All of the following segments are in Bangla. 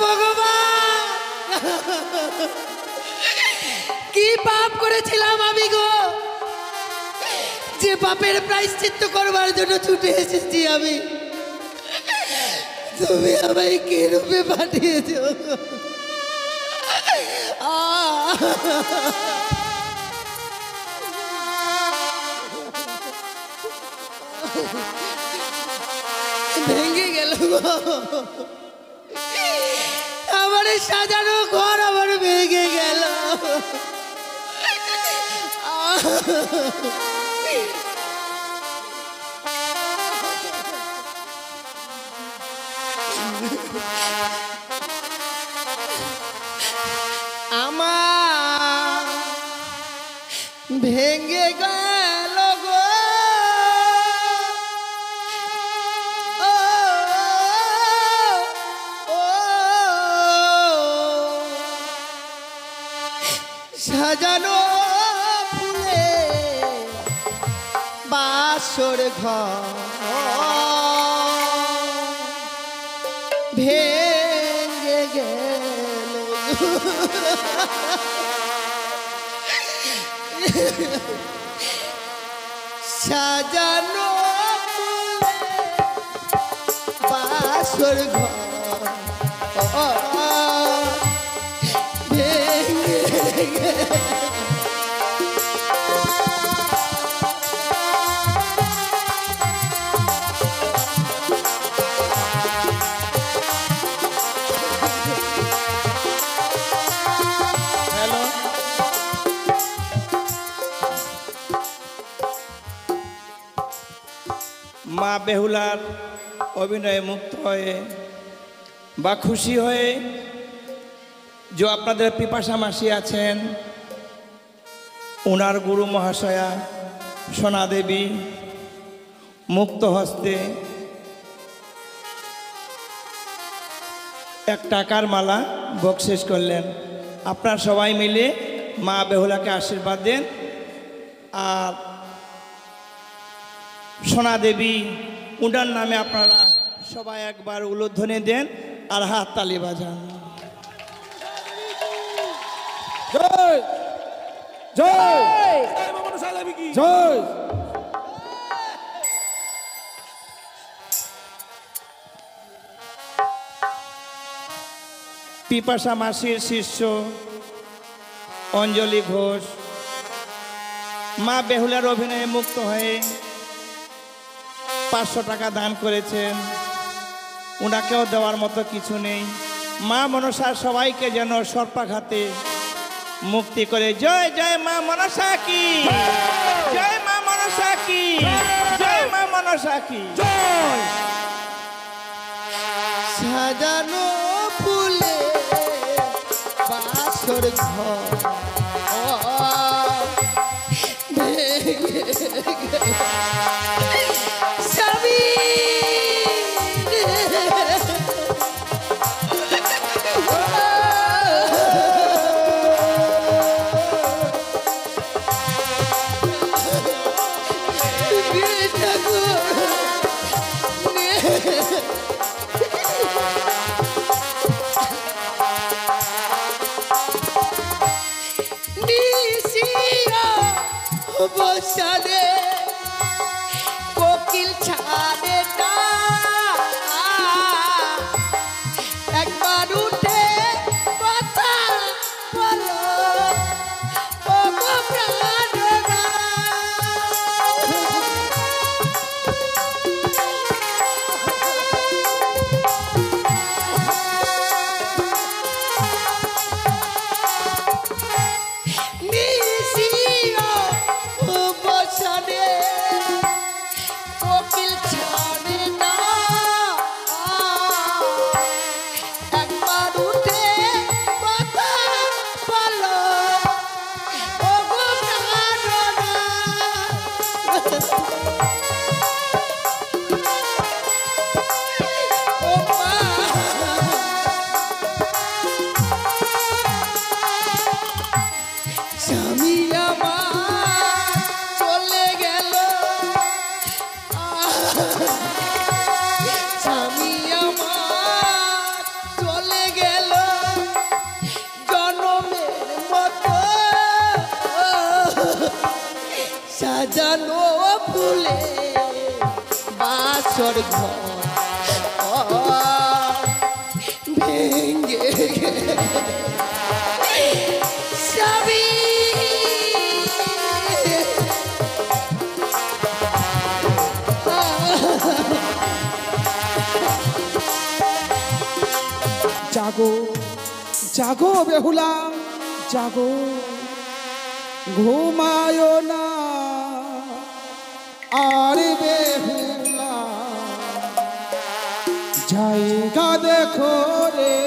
ভগবান, কি পাপ করেছিলাম আমি গো, যে পাপের প্রায়শ্চিত্ত করবার জন্য ছুটে এসেছি আমি। তুমি আমায় কে রূপে পাঠিয়েছ? ভেঙে গেল আমার সাজানো ঘর, আমার ভেঙে গেল। আমার ভেঙে গেল গো, সাজানো ফুলে বাসর ঘর ভেঙে গেল। সাজানো ফুলে বাসর ঘর ভেঙে গেল। মা বেহুলার অভিনয়ে মুক্ত হয়ে বা খুশি হয়ে যে আপনাদের পিপাসা মাসি আছেন, ওনার গুরু মহাশয়া সোনা দেবী মুক্ত হস্তে এক টাকার মালা বকশিস করলেন। আপনারা সবাই মিলে মা বেহুলাকে আশীর্বাদ দেন আর সোনা দেবী উনার নামে আপনারা সবাই একবার উলুধ্বনি দেন আর হাত তালি বাজান। জয় জয় জয়। পিপাসা মাসির শিষ্য অঞ্জলি ঘোষ মা বেহুলার অভিনয়ে মুক্ত হয়ে 500 টাকা দান করেছেন। ওনাকেও দেওয়ার মতো কিছু নেই। মা মনসার সবাইকে যেন সর্পাঘাতে মুক্তি করে। জয় জয় মা মনসা কি, জয় মা মনসা কি, জয় মা মনসা কি জয়। সাজানো ফুলে বাসর ঘর ভেঙে গেল। স্বামী বসালে কোকিল ছাড়ে না, একবার উঠে কথা বলো ও গো প্রাণনা। কোকিল ছা সাজানো ফুলে বাসর ঘর ভেঙ্গে সবই জাগো জাগো বেহুলা জাগো ঘুমায় না আর বেহুলা জায়গা দেখো রে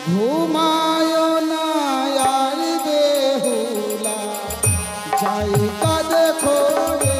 ঘুমায় না আর বেহুলা জায়গা দেখো রে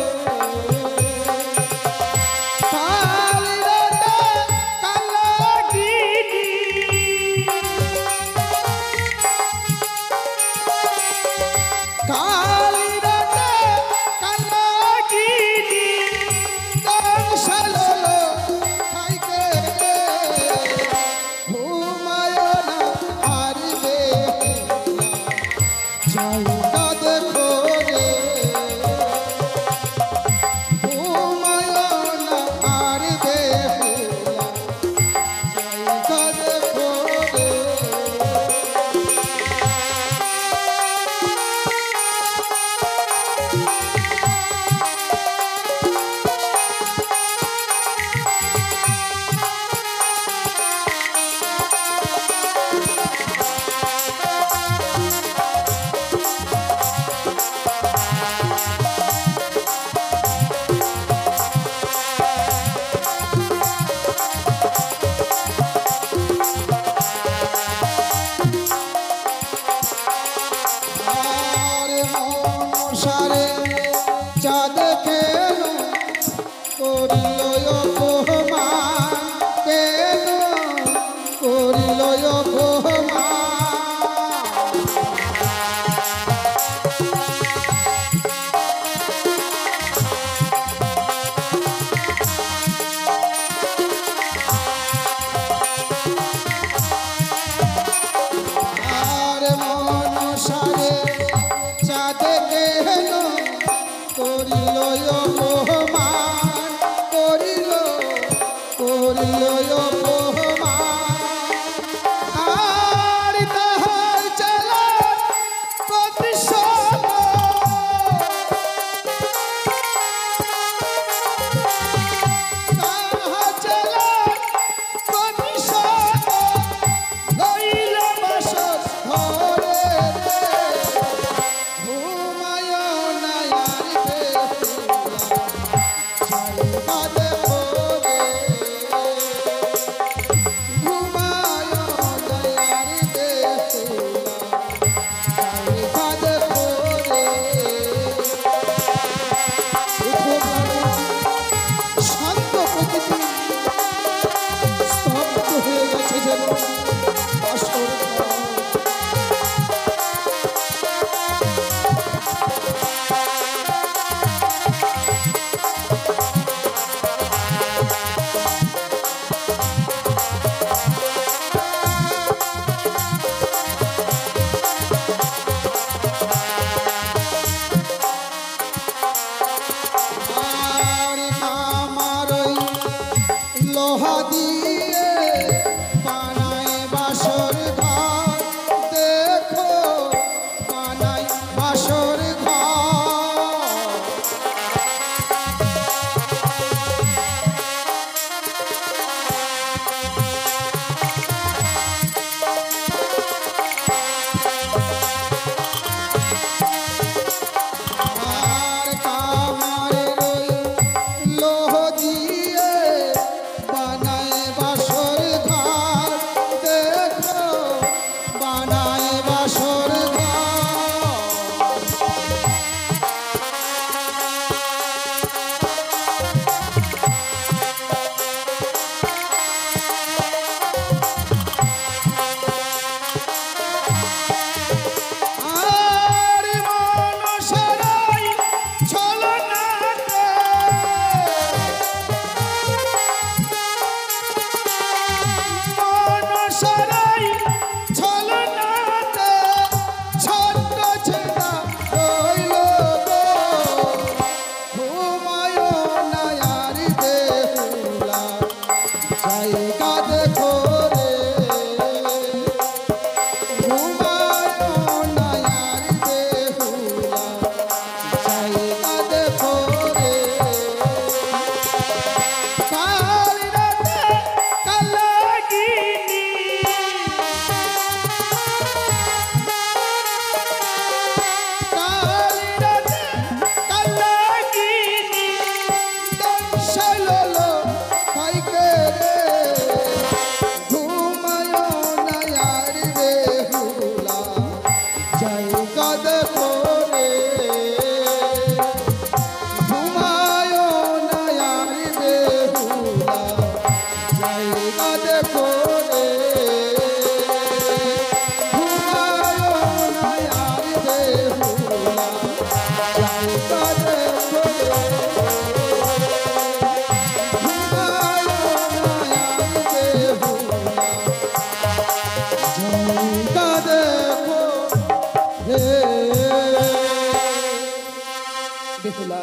বেহুলা,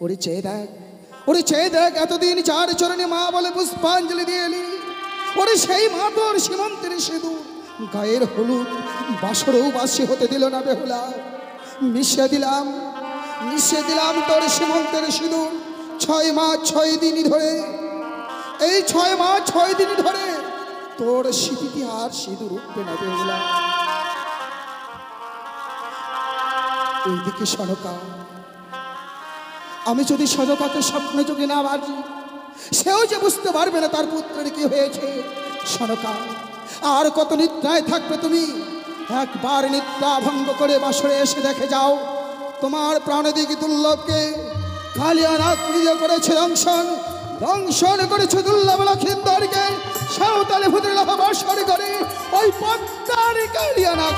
ওরে চেয়ে দেখ, ওরে চেয়ে দেখ, এতদিন যার চরণে মা বলে পুষ্পাঞ্জলি দিয়ে এলি, ওরে সেই মা তোর সীমন্তের সিঁদুর গায়ের হলুদ বাসরও বাসি হতে দিল না বেহুলা। মিশিয়ে দিলাম তোর সীমন্তের সিঁদুর 6 মাস 6 দিন ধরে। এই 6 মাস 6 দিন ধরে তোর স্মৃতিতে আর সিঁদুর উঠবে না বেহুলা। এইদিকে সনকা, আমি যদি সনকাকে স্বপ্ন যোগে না বাজি, সেও যে বুঝতে পারবে না তার পুত্রের কি হয়েছে। সনকা, আর কত নিদ্রায় থাকবে তুমি? একবার নিদ্রা ভঙ্গ করে বাসরে এসে দেখে যাও, তোমার প্রাণদিকে দুর্লভকে কালিয়ানাথ নিজে করেছে দংশন করেছে দুর্লভ লক্ষিন্দরকে সাঁওতালি ভূতের বাসর করে ওই পদ্মার কালিয়ানাথ।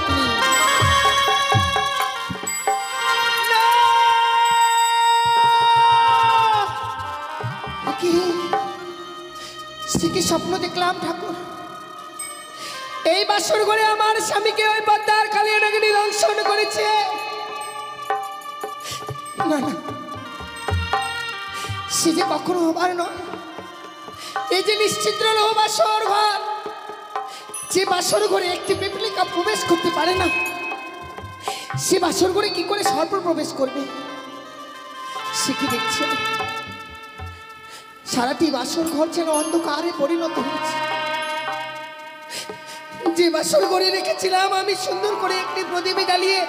কি স্বপ্ন দেখলাম ঠাকুর? এই বাসর ঘরে আমার স্বামীকে ওই পদ্মার কালিয়ানাথ দংশন করেছে। না না, সে যে কখনো হবার নয়। এই যে নিশ্চিদ্র রহ বাসর ঘর, যে বাসর ঘরে একটি পিপলিকা প্রবেশ করতে পারে না, সে বাসর ঘরে কি করে সর্প প্রবেশ করবে? সে কি দেখছে? সারাটি বাসর ঘর যেন অন্ধকারে পরিণত হয়েছে। যে বাসর ঘরে রেখেছিলাম আমি সুন্দর করে একটি প্রদীপ জ্বালিয়ে,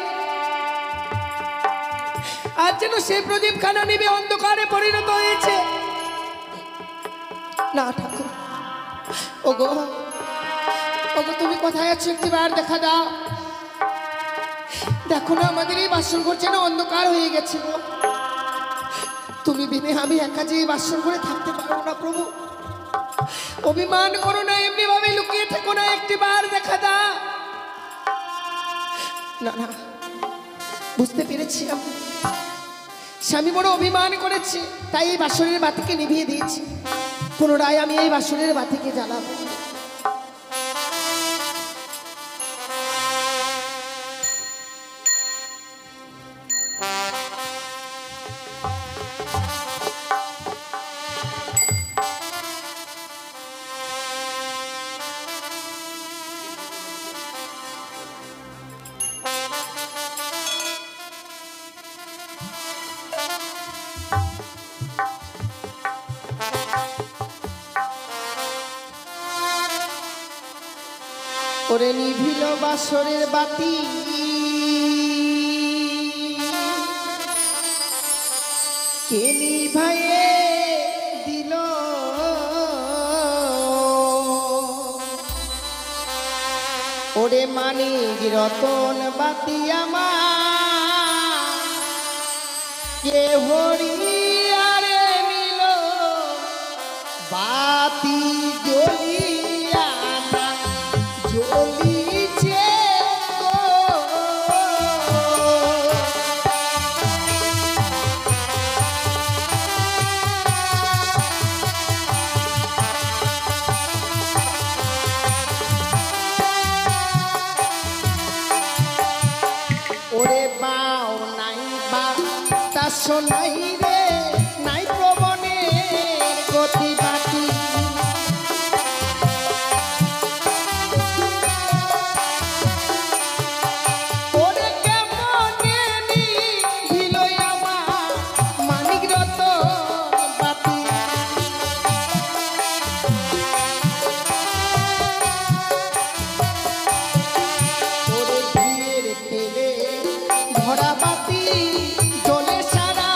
আর যেন সেই প্রদীপ খানা নিবে অন্ধকারে পরিণত হয়েছে। না ঠাকুর, ওগো ওগো, তুমি কোথায় আছো? একটিবার দেখা দাও। দেখো না, আমাদের এই বাসর ঘর যেন অন্ধকার হয়ে গেছে। তুমি বিনে আমি একা যে এই বাসর ঘরে থাকতে পারবো না প্রভু। অভিমান করো না, এমনি ভাবে লুকিয়ে থেকো না, একটিবার দেখা দাও। না না, বুঝতে পেরেছি আমি, স্বামী বড় অভিমান করেছে, তাই এই বাসরের বাতিকে নিভিয়ে দিয়েছি। পুনরায় আমি এই বাসরের বাতিকে জ্বালাবো। ওরে নিভিল বাসরের বাতি, কে নিভাইয়ে দিল? ওরে মানিক রতন বাতি আমার কে হরিয়ারে নিল? বাতি জ্বলিয়া জ্বলিছে ওরে বাও নাই বা তা শোনাই রে, নাই প্রবণের গতি বাতি। ওরে কেমনে নিভিল আমার মানিক রতন বাতি। ওরে ঘিয়ের তেলে ভরা বাতি জ্বলে সারা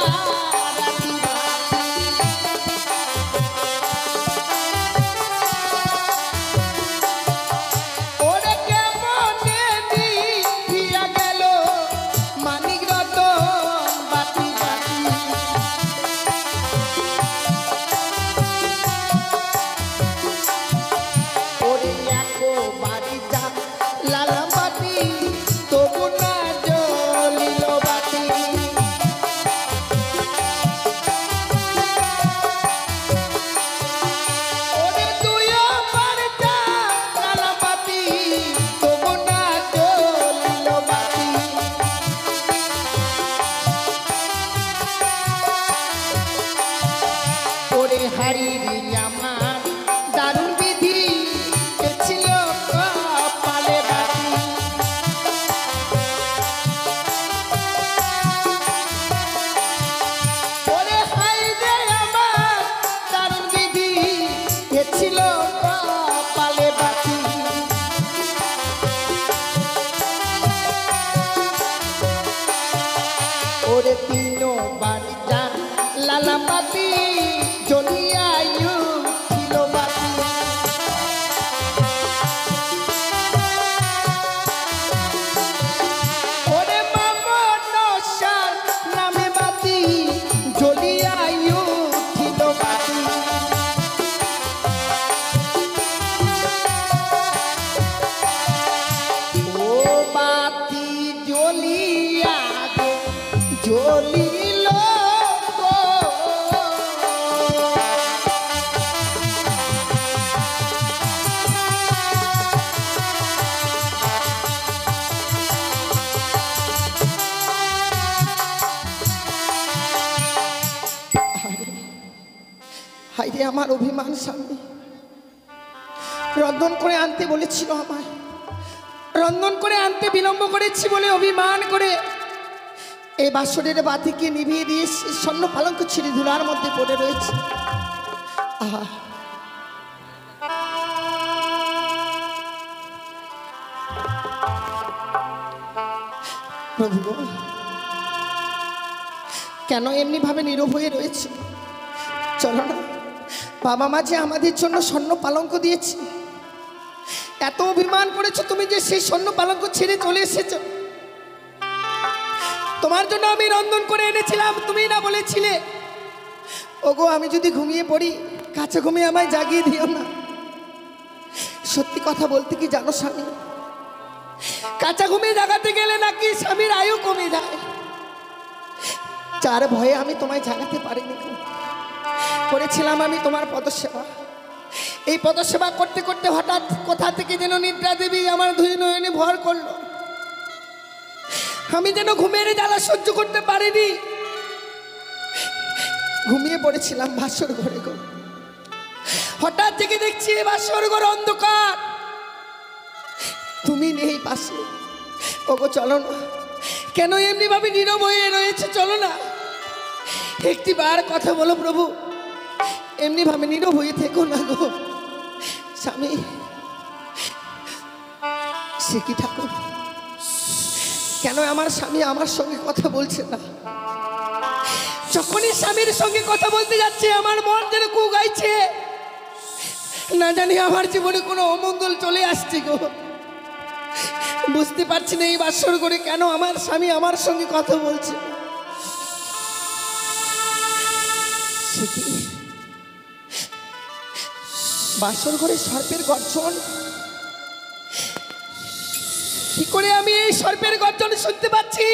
ওরে তিনো বাড়ি যান লালা পাতি জ্বলিয়ায়ু ছিল বাতি ওরে মামনসার নামে বাতি জ্বলিয়ায়ু ছিল বাতি ও বাতি জ্বলিয়া জ্বলিল গো। হাইরে আমার অভিমান স্বামী, রন্ধন করে আনতে বলেছিল আমায়, রন্ধন করে আনতে বিলম্ব করেছি বলে অভিমান করে এই বাসরের বাতিকে নিভিয়ে দিয়ে স্বর্ণ পালঙ্ক ছিঁড়ে ধুলার মধ্যে পড়ে রয়েছে। আহা, প্রভু গো, কেন এমনি ভাবে নীরব হয়ে রয়েছে? চলো না, বাবা মা যে আমাদের জন্য স্বর্ণ পালঙ্ক দিয়েছে, এত অভিমান করেছো তুমি যে সেই স্বর্ণ পালঙ্ক ছেড়ে চলে এসেছো। তোমার জন্য আমি রন্ধন করে এনেছিলাম, তুমি না বলেছিলে ওগো আমি যদি ঘুমিয়ে পড়ি কাছে ঘুমিয়ে আমায় জাগিয়ে দিও না। সত্যি কথা বলতে কি জানো স্বামী, কাঁচা ঘুমিয়ে জাগাতে গেলে নাকি স্বামীর আয়ু কমে যায়। যার ভয়ে আমি তোমায় জাগাতে পারিনি, করেছিলাম আমি তোমার পদসেবা। এই পদসেবা করতে করতে হঠাৎ কোথা থেকে যেন নিদ্রা দেবী আমার দুই নয়নে ভর করলো। আমি যেন ঘুমের জ্বালা সহ্য করতে পারিনি, ঘুমিয়ে পড়েছিলাম বাসর ঘরে গো। হঠাৎ থেকে দেখছি বাসর ঘর অন্ধকার, তুমি নেই পাশে। ওগো চলো না, কেন এমনি ভাবে নীরব হয়ে রয়েছে? চলো না, একটি বার কথা বলো প্রভু, এমনি ভাবে নীরব হয়ে থেকো না গো। স্বামী সে কি ঠাকুর, কেন আমার স্বামী আমার সঙ্গে কথা বলছে না? যখনই স্বামীর সঙ্গে কথা বলতে যাচ্ছে আমার মন যেন কু গাইছে, না জানি আমার জীবনে কোনো অমঙ্গল চলে আসছে গো। বুঝতে পারছি না এই বাসর করে কেন আমার স্বামী আমার সঙ্গে কথা বলছে। বাসর ঘরে সর্পের গর্জন, কি করে আমি এই সর্পের গর্জন শুনতে পাচ্ছি?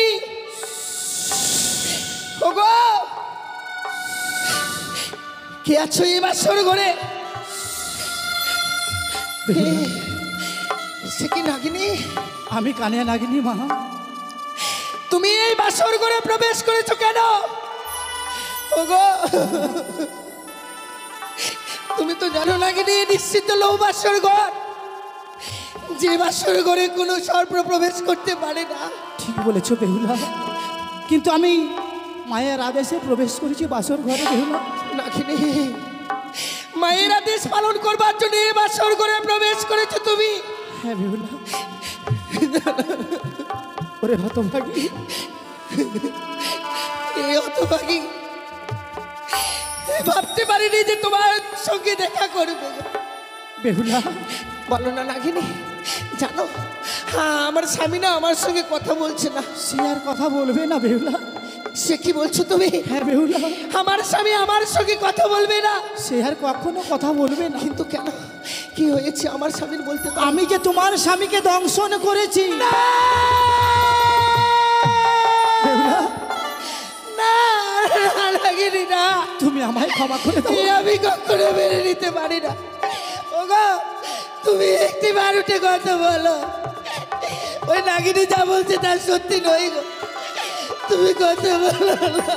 ওগো কে আছো এই বাসর ঘরে? সে কি নাগিনী? আমি কানিয়া নাগিনী মা। তুমি এই বাসর ঘরে প্রবেশ করেছো কেন? ওগো তুমি তো জানো নাগিনী নিশ্চিত লৌ বাসর ঘর, যে বাসর ঘরে কোনো সর্প প্রবেশ করতে পারে না। ঠিক বলেছো বেহুলা, কিন্তু আমি মায়ের আদেশে প্রবেশ করেছি বাসর ঘরে বেহুলা। নাগিনী মায়ের আদেশ পালন করবার জন্য এই বাসর ঘরে প্রবেশ করেছো তুমি? হ্যাঁ বেহুলা। ওরে হতভাগী, এই হতভাগী ভাবতে পারিনি যে তোমার সঙ্গে দেখা করবো। বেহুলা বলো না নাগিনী, জানো হ্যাঁ আমার স্বামী না আমার সঙ্গে কথা বলছে না। সে আর কথা বলবে না বেহুলা। সে কি বলছো তুমি? হ্যাঁ বেহুলা, আমার স্বামী আমার সঙ্গে কথা বলবে না? সে আর কখনো কথা বলবে না। কিন্তু কেন, কি হয়েছে আমার স্বামীর বলতে পারো? আমি যে তোমার স্বামীকে দংশন করেছি। বেহুলা না নাগিনী না, তুমি আমায় ক্ষমা করে দাও। আমি কখনো মেনে নিতে পারি না। ওগো তুমি একটি বার উঠে কথা বলো, ওই নাগিনী যা বলছে তার সত্যি নয় গো, তুমি কথা বলো না।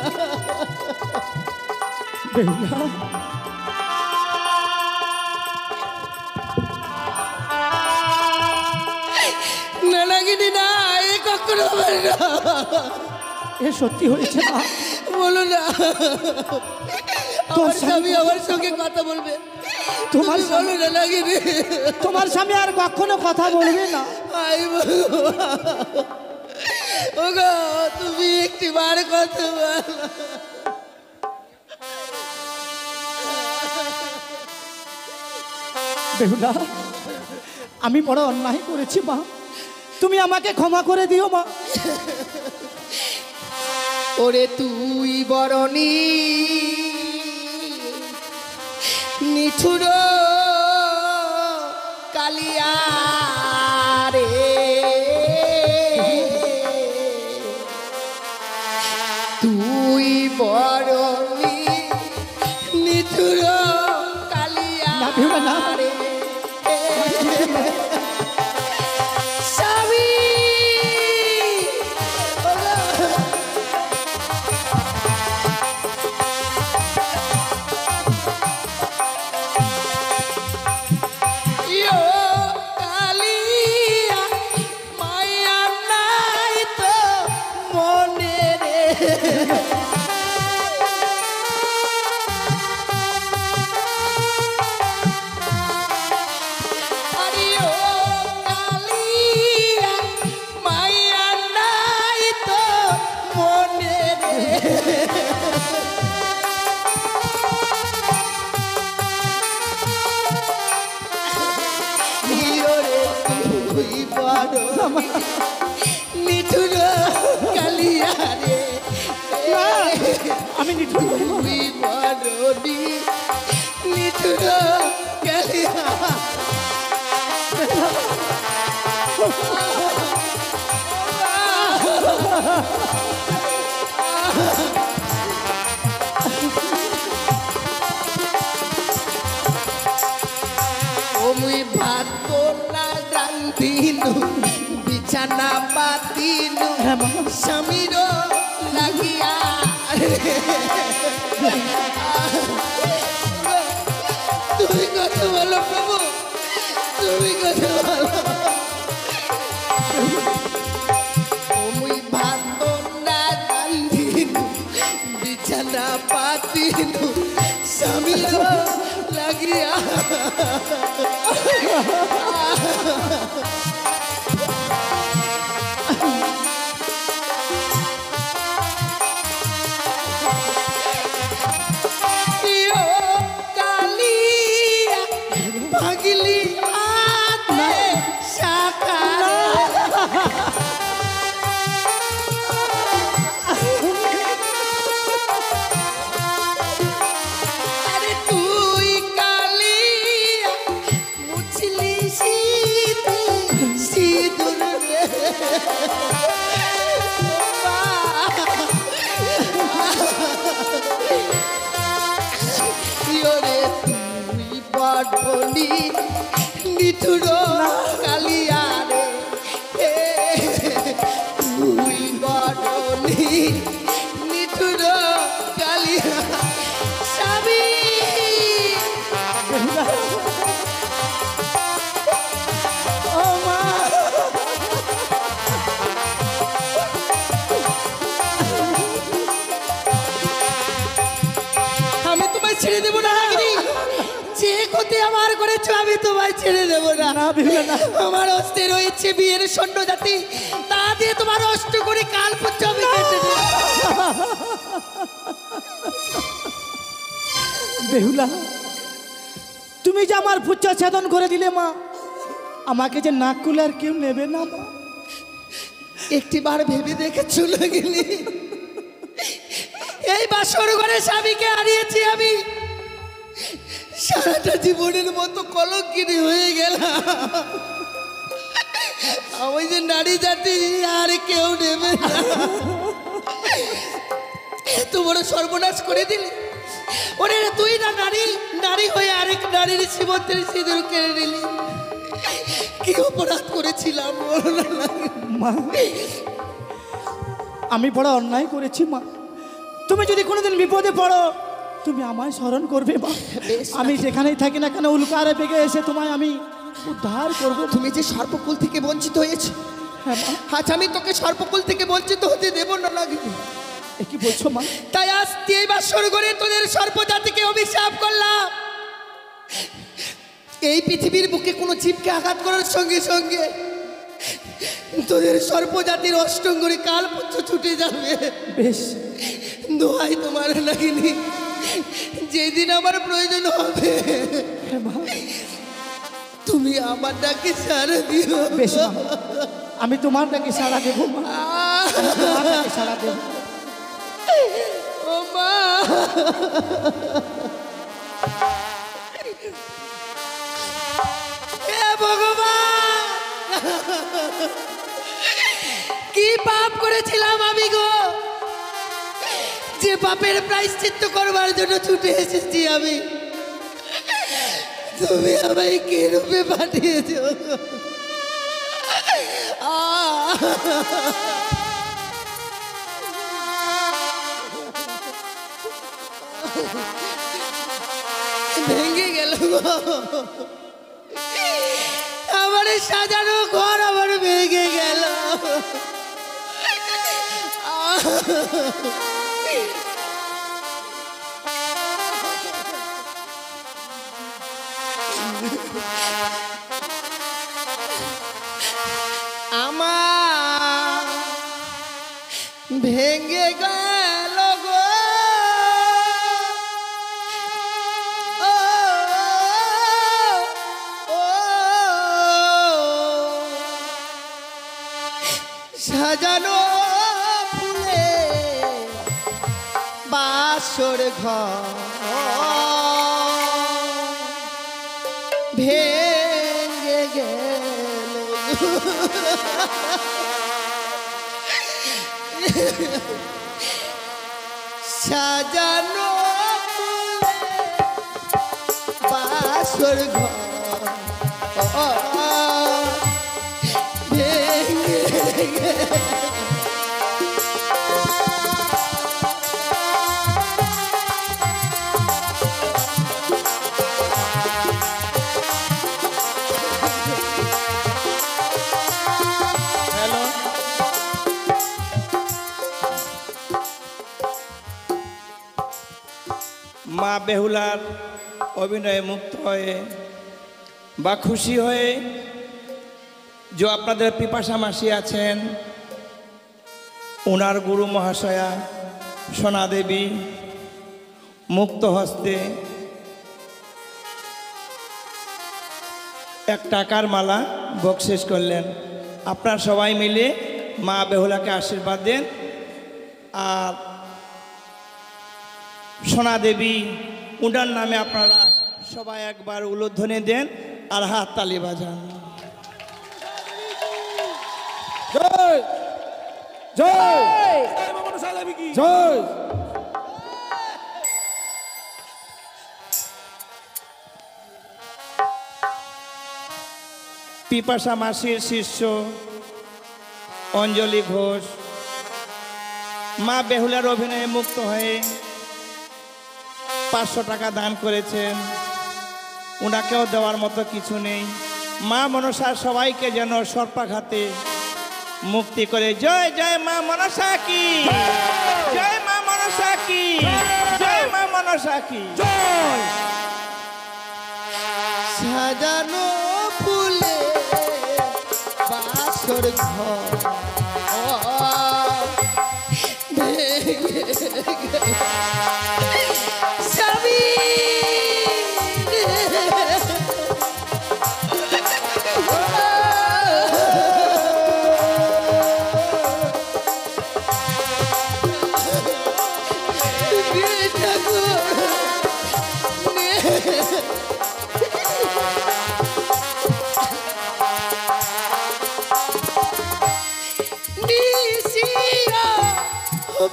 বেহুলা না নাগিনী না, এ কখনো হবে না। এ সত্যি হয়েছে না? বলো না, তোর আমার স্বামী আমার সঙ্গে কথা বলবে। তোমার বলো না নাগিনী, তোমার স্বামী আর কখনো কথা বলবে না। আই ওগো তুমি একটি বার কথা বলো। বেহুলা, আমি বড় অন্যায় করেছি মা, তুমি আমাকে ক্ষমা করে দিও মা। ওরে তুই বরণী নিঠুর কালিয়া রে, তুই বরণী নিঠুর কালিয়া না বেহুলা, না। রে স্বামী। ইয়ো কালিয়া মায়া নাই তো মনে রে, আরে ও কালিয়া মায়া নাই তো মনে রে, রে তুই বড় নিঠুর কালিয়া রে, আমি নিঠুর নই মা। তুই বড় নিঠুর কালিয়া। মুই ভাত না রান্ধিনু বিছানা পাতিনু স্বামীর লাগিয়া, তুমি কথা বলো প্রভু, তুমি কথা বলো। মুই ভাত না রান্ধিনু বিছানা পাতিনু স্বামীর লাগিয়া, ইয়ো কালিয়া ভাগিলি হাতে সাকার, আরে তুই কালিয়া মুছলি সিঁদুর রে, রে তুই বড়নি নিঠুর কালিয়া রে, তুই বড়নি নিঠুর কালিয়া স্বামী। ও মা, আমি তোমায় ছেড়ে দেবো না রাগিনী, যে ক্ষতি আমার করেছো আমি তোমায় ছেড়ে দেবো না। না বেহুলা, না। আমার অস্তে রয়েছে বিয়ের সৈন্য জাতি, তা দিয়ে তোমার অষ্ট করে কাল পুচ্ছ আমি কেটে দেবো। বেহুলা, তুমি যে আমার পুচ্ছা ছেদন করে দিলে মা, আমাকে যে নাক কুলে আর কেউ নেবে না মা। একটি বার ভেবে দেখেছো লাগিনি, এই বাসর ঘরে স্বামীকে হারিয়েছি আমি, সারাটা জীবনের মতো কলঙ্কিনী হয়ে গেলাম। আমি যে নারী জাতি আর কেউ নেবে না, এত বড় সর্বনাশ করে দিলি। ওরে তুই না নারী, নারী হয়ে আরেক নারীর সীমন্তের সিঁদুর কেড়ে নিলি, কি অপরাধ করেছিলাম মা, আমি বড় অন্যায় করেছি মা। তুমি যদি কোনোদিন বিপদে পড়ো তুমি আমায় স্মরণ করবে মা। আমি যেখানেই থাকি না কেন উল্কারে বেগে এসে তোমায় আমি উদ্ধার করব। তুমি যে সর্পকুল থেকে বঞ্চিত হয়েছে, হ্যাঁ মা। আজ আমি তোকে সর্পকুল থেকে বঞ্চিত হতে দেব না লাগিনি। এ কি বলছো মা? তাই আজ এই বাসর ঘরে তোদের সর্পজাতিকে অভিশাপ করলাম। এই পৃথিবীর বুকে কোনো জীবকে আঘাত করার সঙ্গে সঙ্গে তোদের সর্পজাতির অষ্টঙ্গরি কাল পুচ্ছ ছুটে যাবে। বেশ, দোহাই তোমার নাগিনি, যেদিন আমার প্রয়োজন হবে হ্যাঁ মা, তুমি আমার ডাকে সাড়া দিও। বেশ মা, আমি তোমার ডাকে সাড়া দেবো মা, আমি তোমার ডাকে সাড়া দেবো। ও মা, হে ভগবান, কি পাপ করেছিলাম আমি গো, যে পাপের প্রায়শ্চিত্ত করবার জন্য ছুটে এসেছি আমি। তুমি আমায় কে রূপে পাঠিয়েছ? ভেঙে গেল গো, আমার সাজানো ঘর আমার ভেঙে গেল। আমার ভেঙে গেল গো, ও ও সাজানো ফুলে বাসর ঘর ভেঙে গেল। সাজানো ফুলে বাসর ঘর ভেঙে গেল। হ্যালো, মা বেহুলার অভিনয়ে মুক্ত হয়ে বা খুশি হয়ে যে আপনাদের পিপাসা মাসি আছেন, ওনার গুরু মহাশয়া সোনা দেবী মুক্ত হস্তে এক টাকার মালা বকশিস করলেন। আপনারা সবাই মিলে মা বেহুলাকে আশীর্বাদ দেন, আর সোনা দেবী উনার নামে আপনারা সবাই একবার উলুধ্বনি দেন আর হাত তালি বাজান। জয় জয় জয়। পিপাসা মাসির শিষ্য অঞ্জলি ঘোষ মা বেহুলার অভিনয়ে মুক্ত হয়ে 500 টাকা দান করেছেন। ওনাকেও দেওয়ার মতো কিছু নেই। মা মনসা সবাইকে যেন সর্পাঘাতে মুক্তি করে। জয় জয় মা মনসা কি, জয় মা মনসা কি, জয় মা মনসা কি জয়। সাজানো ফুলে বাসর ঘর ভেঙে গেল। স্বামী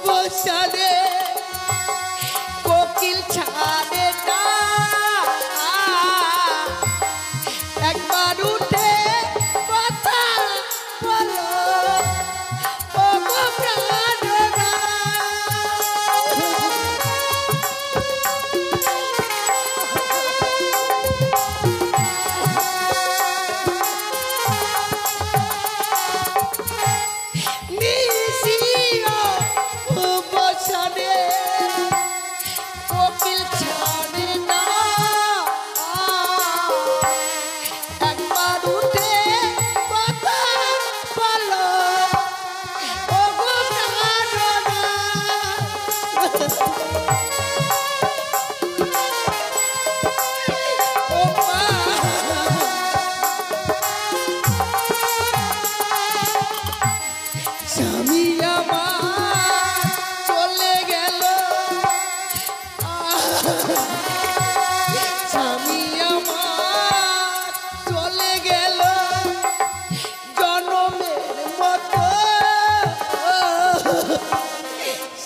বসানে কোকিল ছাড়ে না, একবার উঠে কথা বলো ও গো প্রাণনা। নিশিও বসানে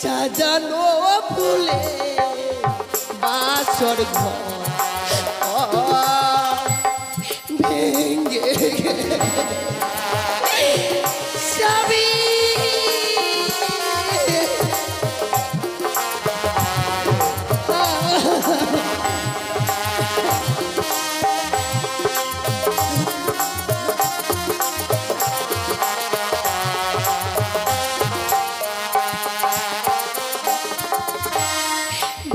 সাজানো ফুলে বাসর ঘর ভেঙে সবই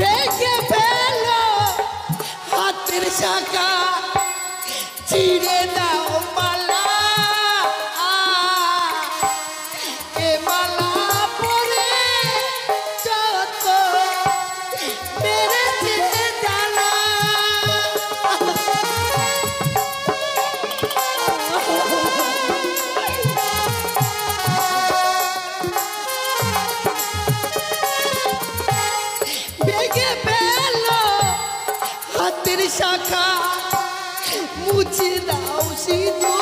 ভেঙে ফেল হাতের শাখা ছিঁড়ে দাও মালা এ মালা পরে যত মেরেছে জানা ভেঙে ফেল হাতের শাখা মুছে দাও সিঁদু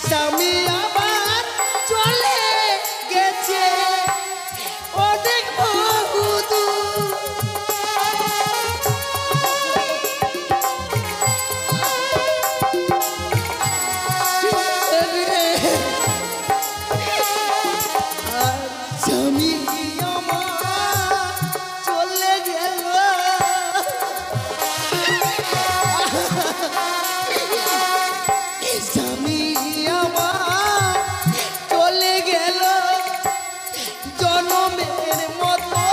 স্বামী আবার চলে গেছে অনেক বহুদূর আর স্বামী আমার চলে গেল স্বামী আমার চলে গেল জনমের মতো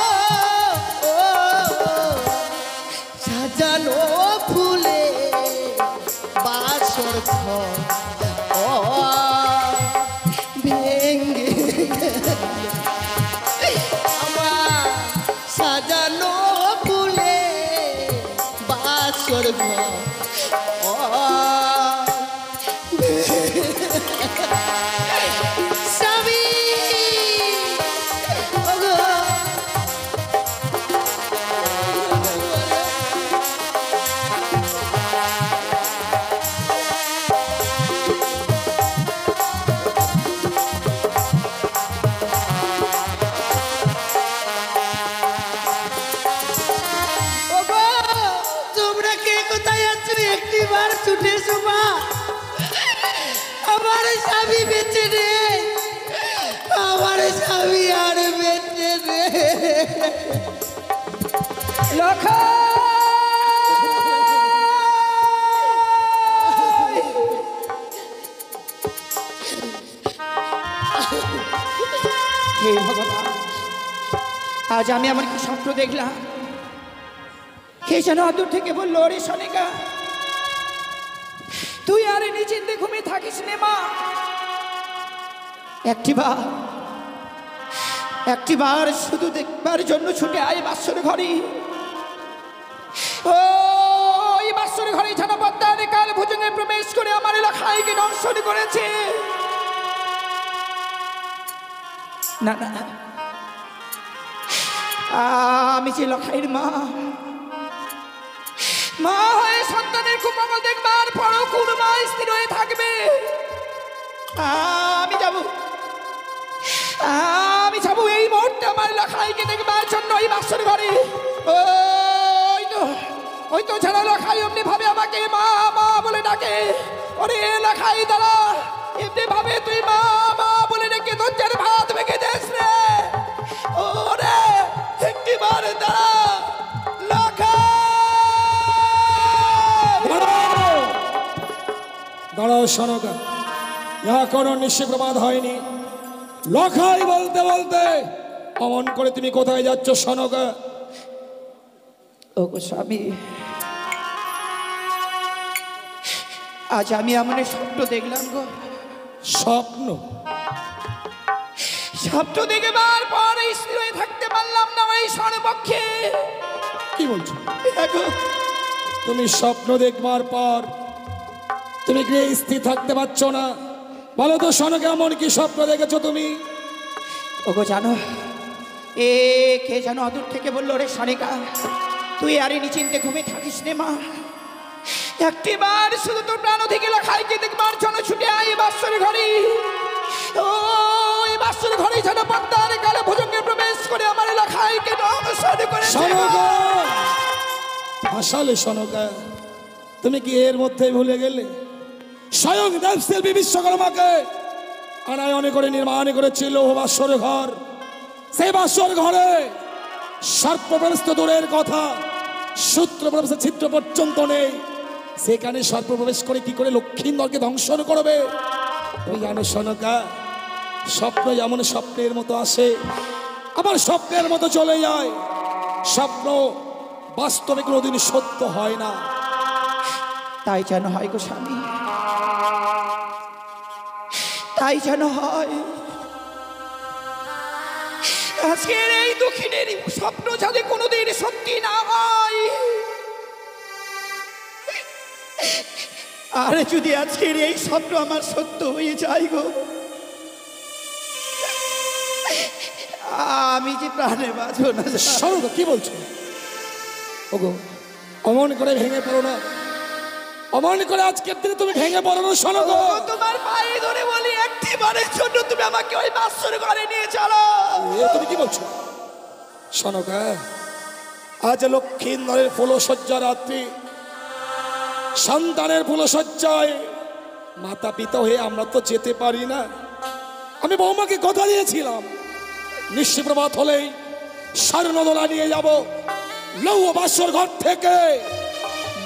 সাজানো ফুলে বাসর ঘর ভেঙে আমার সাজানো ফুলে বাসর ঘর স্বামী তোমরা কে কোথায় আছো একটিবার ছুটে এসো মা আমার স্বামী বেঁচে রে আমার স্বামী আর বেঁচে রে হে ভগবান, আজ আমি আমার কি স্বপ্ন দেখলাম। কে যেন দূর থেকে বললো, রে সনিকা তুই আরে নিচিন্তে ঘুমিয়ে থাকিস নে মা, একটিবার শুধু দেখবার জন্য ছুটে আয় বাসর ঘরে। ওই বাসর ঘরে যেন পদ্মার কাল ভুজঙ্গে প্রবেশ করে আমার এলাকাকে দর্শন করেছে। না না, আমি যে লখাইয়ের মা, মা হয়ে সন্তানের কুমঙ্গল দেখবার পরও কোন মা স্থির হয়ে থাকবে? আমি যাবো এই মুহূর্তে আমার লখাইকে দেখবার জন্য এই বাসর ঘরে। ওই তো ছাড়া লখাই এমনি ভাবে আমাকে মা মা বলে ডাকে। ওরে লখাই দাঁড়া, এমনি ভাবে তুই মা মা বলে ডেকে দরজার ভাত ভেঙে দেস রে। ওরে একটিবার দাঁড়া দাঁড়াও সনকা, ইহা কোনো নিশ্চয় প্রমাদ হয়নি। লখাই বলতে বলতে অমন করে তুমি কোথায় যাচ্ছ সনকা? ও গো স্বামী, আজ আমি এমন স্বপ্ন দেখলাম গো। স্বপ্ন দেখবার পর স্থির হয়ে থাকতে পারলাম না ওই সর্বপক্ষে। কি বলছো? তুমি স্বপ্ন দেখবার পর তুমি গৃহে স্থির থাকতে পারছো না? বলো তো সনকা, এমন কি স্বপ্ন দেখেছো তুমি? ওগো জানো, কে যেন অদূর থেকে বললো, রে সনিকা তুই আরে নিচিন্তে ঘুমিয়ে থাকিস নে মা, একটিবার শুধু তোর প্রাণ থেকে লখাইকে দেখবার জন্য ছুটে আয় বাসর ঘরে। ওই বাসর ঘরে যেন পদ্মার কালে ভুজঙ্গে প্রবেশ করে আমার এলাকায় কে ধ্বংস করেছে। সনকা আসলে সনকা তুমি কি এর মধ্যে ভুলে গেলে স্বয়ং দেবশিল্পী বিশ্বকর্মাকে আনায়নে করে নির্মাণ করেছিল বাসর ঘর। সেই বাসর ঘরে সর্পপ্রবেশ তো দূরের কথা, সূত্র প্রবেশের ছিদ্র পর্যন্ত নেই। সেখানে সর্পপ্রবেশ করে কি করে লক্ষ্মীন্দরকে ধ্বংসন করবে? তুমি জানো সনকা, স্বপ্ন যেমন স্বপ্নের মতো আসে আবার স্বপ্নের মতো চলে যায়। স্বপ্ন বাস্তবে কোনোদিন সত্য হয় না। তাই যেন হয় গো স্বামী, তাই যেন হয়। আজকের এই দুঃখিনের স্বপ্ন যাতে কোনোদিন সত্যি না হয়। আর যদি আজকের এই স্বপ্ন আমার সত্য হয়ে যায় গো, আমি যে প্রাণে বাঁচব না। সনকা কি বলছো? ওগো অমন করে ভেঙে পড়ো না, অমন করে আজকের দিনে তুমি ভেঙে পড়ো না সনকা। তোমার পায়ে ধরে বলি, একটি বারের জন্য তুমি আমাকে ওই বাসর ঘরে নিয়ে চলো। তুমি কি বলছো সনকা? আজ লক্ষ্মীন্দরের ফুলশয্যা রাত্রি, সন্তানের ফুলশয্যায় মাতা পিতা হয়ে আমরা তো যেতে পারি না। আমি বৌমাকে কথা দিয়েছিলাম নিশিপ্রভাত হলেই স্বর্ণদোলা নিয়ে যাব লৌহ বাসর ঘর থেকে।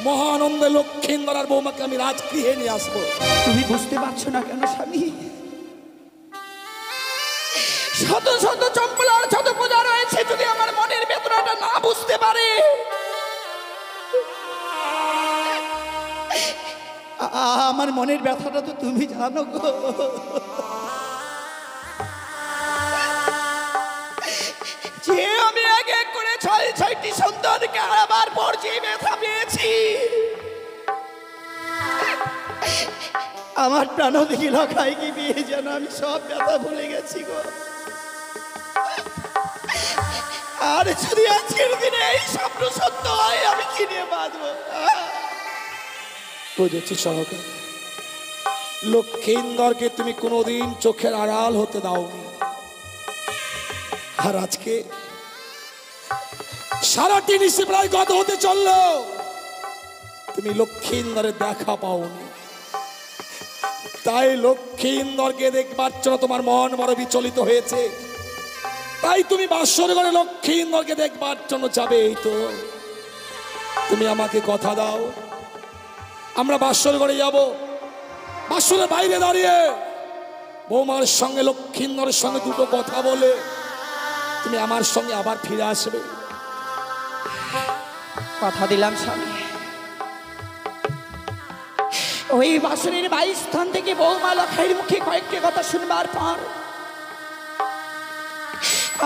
মহানন্দে লক্ষ্মীন্দর আর বৌমাকে আমি রাজগৃহে নিয়ে আসবো। তুমি বুঝতে পারছো না কেন স্বামী? শত শত চম্পলার শত পূজা রয়েছে, যদি আমার মনের বেদনাটা না বুঝতে পারে, আমার মনের ব্যথাটা তো তুমি জানো গো। যে আমি এক এক করে ছয়টি সন্তানকে হারাবার পর যে ব্যথা পেয়েছি, আমার প্রাণ দেখি লখাই কি বিয়ে যেন আমি সব ব্যথা ভুলে গেছি গো। আর যদি আজকের দিনে এই স্বপ্ন সত্য হয়, আমি কি নিয়ে বাঁচবো? বুঝেছি সনকা, লক্ষ্মীন্দরকে তুমি কোনোদিন চোখের আড়াল হতে দাওনি। আর আজকে সারাটি নিশি প্রায় গত হতে চললো, তুমি লক্ষ্মীন্দরের দেখা পাওনি। তাই লক্ষ্মীন্দরকে দেখবার জন্য তোমার মন বড় বিচলিত হয়েছে। তাই তুমি বাসর ঘরে লক্ষ্মীন্দরকে দেখবার জন্য যাবে। এই তো তুমি আমাকে কথা দাও, আমরা বাসর ঘরে যাব। বাসরের বাইরে দাঁড়িয়ে বৌমার সঙ্গে লক্ষ্মীন্দরের সঙ্গে দুটো কথা বলে তুমি আমার সঙ্গে আবার ফিরে আসবে। কথা দিলাম স্বামী, ওই বাসনের 22 স্থান থেকে বৌমা লখাইয়ের মুখে কয়েকটি কথা শুনবার পর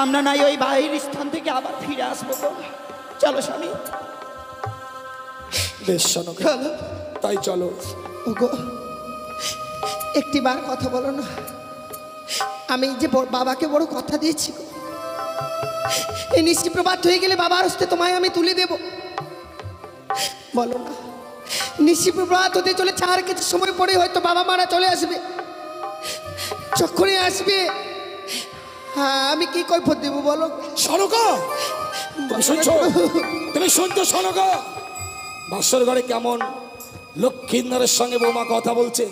আমরা নাই ওই বাইরের স্থান থেকে আবার ফিরে আসবো গো। চলো স্বামী, বেশ সনকা, চলো। তাই চলো। ওগো একটি বার কথা বলো না। আমি যে বাবাকে বড় কথা দিয়েছি গো, এই নিশ্চিত প্রভাত হয়ে গেলে বাবার হস্তে তোমায় আমি তুলে দেব। বলো না, নিশ্চিত প্রভাত হতে চলে আর কিছু সময় পরে হয়তো বাবা মারা চলে আসবে। যখনই আসবে হ্যাঁ আমি কি কৈফত দেব বলো? সনকা তুমি শুনছো? তুমি শুনছো সনকা? বাসর ঘরে কেমন লক্ষ্মীন্দরের সঙ্গে বৌমা কথা বলছে।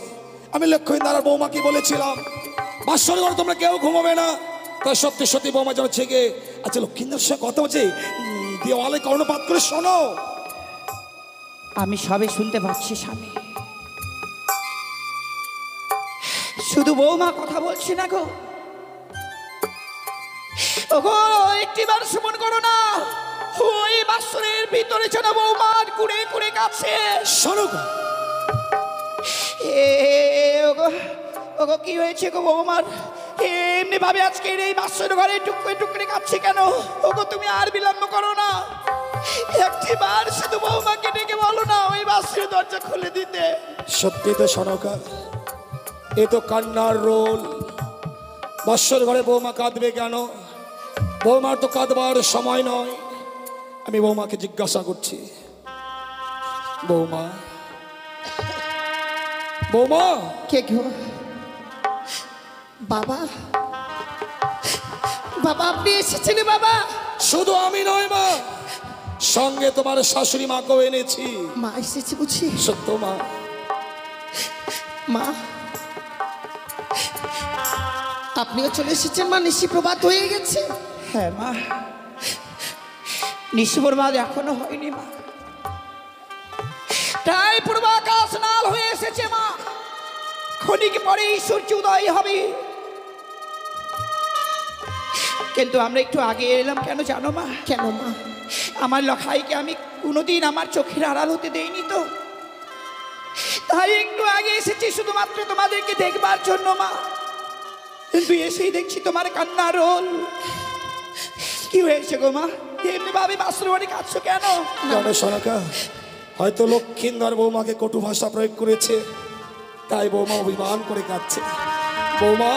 আমি লক্ষ্মীন্দর আর বৌমাকে বলেছিলাম বাসর ঘরে তোমরা কেউ ঘুমাবে না। তাই সত্যি সত্যি বৌমা যেন ছেগে আচ্ছা লক্ষ্মীন্দরের সঙ্গে কথা বলছে, দেওয়ালে কর্ণপাত করে শোনো। আমি সবে শুনতে পাচ্ছি স্বামী, শুধু বৌমা কথা বলছি না গো। ওগো একটিবার শ্রবণ করো না, ওই বাসরের ভিতরে যেন বৌমার কুড়ে কুড়ে কাছে। সনকা ওগো ওগো কি হয়েছে গো বৌমার? এমনি ভাবে আজকে এই বাসর ঘরে টুকরে টুকরে কাঁদছে কেন? ওগো তুমি আর বিলম্ব করো না, একটিবার শুধু বৌমাকে ডেকে বলো না ওই বাসের দরজা খুলে দিতে। সত্যি তো সনকা, এ তো কান্নার রোল। বাসর ঘরে বৌমা কাঁদবে কেন? বৌমার তো কাঁদবার সময় নয়। আমি বৌমাকে জিজ্ঞাসা করছি, বৌমা বৌমা কে কেউ বাবা বাবা আপনি এসেছেন বাবা? শুধু আমি নয় মা, সঙ্গে তোমার শাশুড়ি মাকেও এনেছি। মা এসেছে বুঝি? সত্য মা। মা আপনিও চলে এসেছেন মা? নিশি প্রভাত হয়ে গেছে। হ্যাঁ মা, নিশিপ্রভাত এখনো হয়নি মা, তাই পূর্বাকাশ লাল হয়ে এসেছে মা। ক্ষণিক পরেই সূর্য উদয় হবে, কিন্তু আমরা একটু আগে এলাম কেন জানো মা? কেন মা? আমার লখাইকে আমি কোনোদিন আমার চোখের আড়াল হতে দেইনি তো, তাই একটু আগে এসেছি শুধুমাত্র তোমাদেরকে দেখবার জন্য মা। কিন্তু এসেই দেখছি তোমার কান্নার রোল। কি হয়েছে গো মা? এমনি ভাবে বাসর বাড়ি কাঁদছো কেন? জানো সনকা, হয়তো লক্ষ্মীন্দর বৌমাকে কটু ভাষা প্রয়োগ করেছে, তাই বৌমা অভিমান করে কাঁদছে। বৌমা,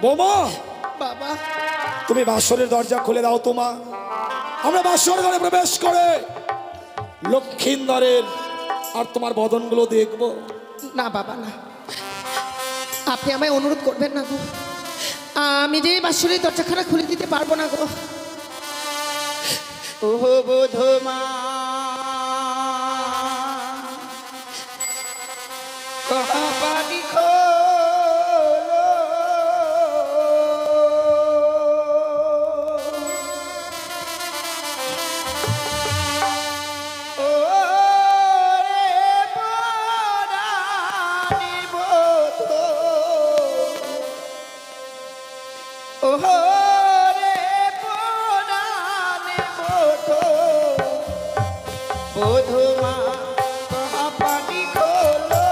বৌমা বাবা তুমি বাসরের দরজা খুলে দাও তো মা। আমরা বাসর ঘরে প্রবেশ করে লক্ষ্মীন্দরের আর তোমার বদনগুলো দেখবো। না বাবা না, আপনি আমায় অনুরোধ করবেন না গো। আমি যে বাসুরের দরজাখানা খুলে দিতে পারবো না গো। ও বোধমা কহাপানি খোলো, ও রে পরাণে বোধ, ও রে পরাণে বোধ, বোধমা কহাপানি খোলো।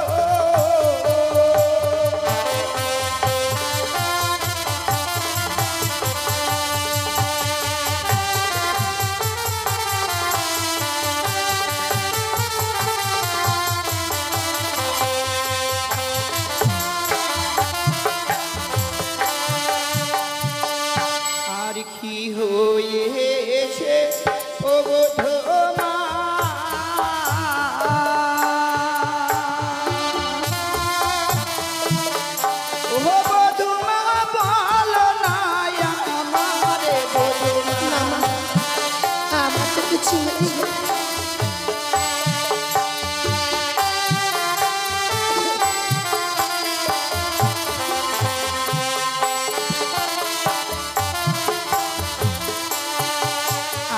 আর কি হয়েছে ও বোধমা, ও বোধমা বলো না আমারে বোধমা। আমার তো কিছু নেই গো।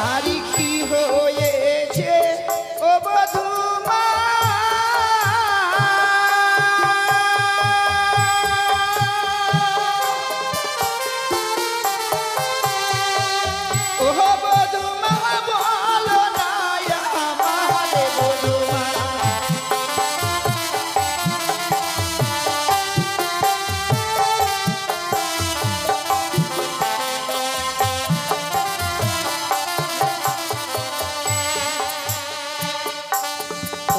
আর কি হয়েছে ও বধূমা, ও বধূমা বলো না আমারে বধূমা।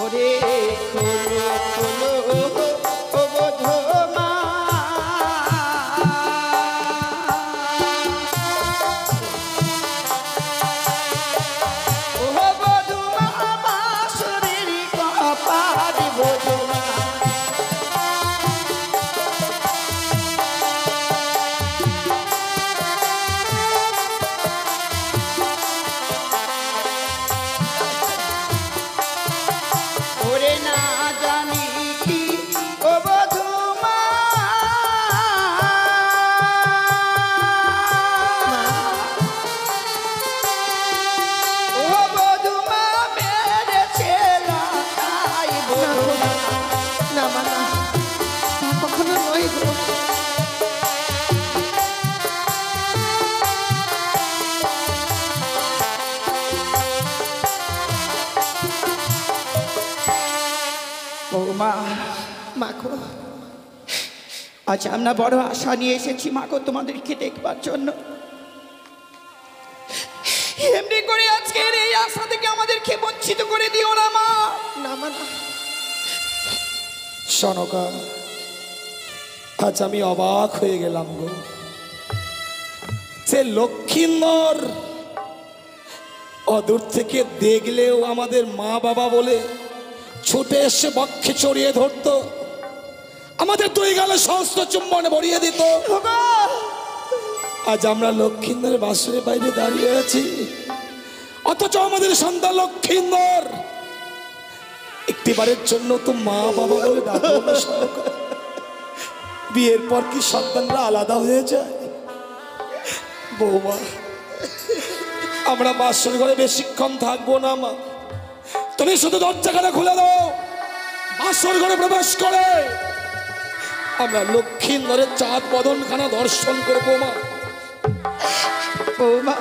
ওরে খোলো খোলো ও বধূমা, ও বধূমা বাঁশরীর কপাল বধূমা। ওরে না জানি কি ও বধূমা, ও বধূমা মেরেছে লাথাই বধূমা। না মা না, তা কখনো নয় গো। বৌমা, মাখো আজ আমরা বড় আশা নিয়ে এসেছি মাকে তোমাদেরকে দেখবার জন্য। এমনি করে আজকের এই আশা থেকে আমাদেরকে বঞ্চিত করে দিও না মা। না মা না। সনকা, আজ আমি অবাক হয়ে গেলাম গো। সে লক্ষ্মীন্দর অদূর থেকে দেখলেও আমাদের মা বাবা বলে ছুটে এসে বক্ষে চড়িয়ে ধরতো, আমাদের দুই গালে সমস্ত চুম্বনে ভরিয়ে দিত। আজ আমরা লক্ষ্মীন্দরের বাসরের বাইরে দাঁড়িয়ে আছি, অথচ আমাদের সন্তান লক্ষ্মীন্দর একটিবারের জন্য তো মা বাবা বলে ডাকবো না সরকার। বিয়ের পর কি সন্তানরা আলাদা হয়ে যায়? বৌমা, আমরা বাসর ঘরে বেশিক্ষণ থাকবো না মা, তুমি শুধু দরজাখানা খুলে দাও। বাসর ঘরে প্রবেশ করে আমরা লক্ষ্মীন্দরের চাঁদ বদনখানা দর্শন করবো মা। বৌমা,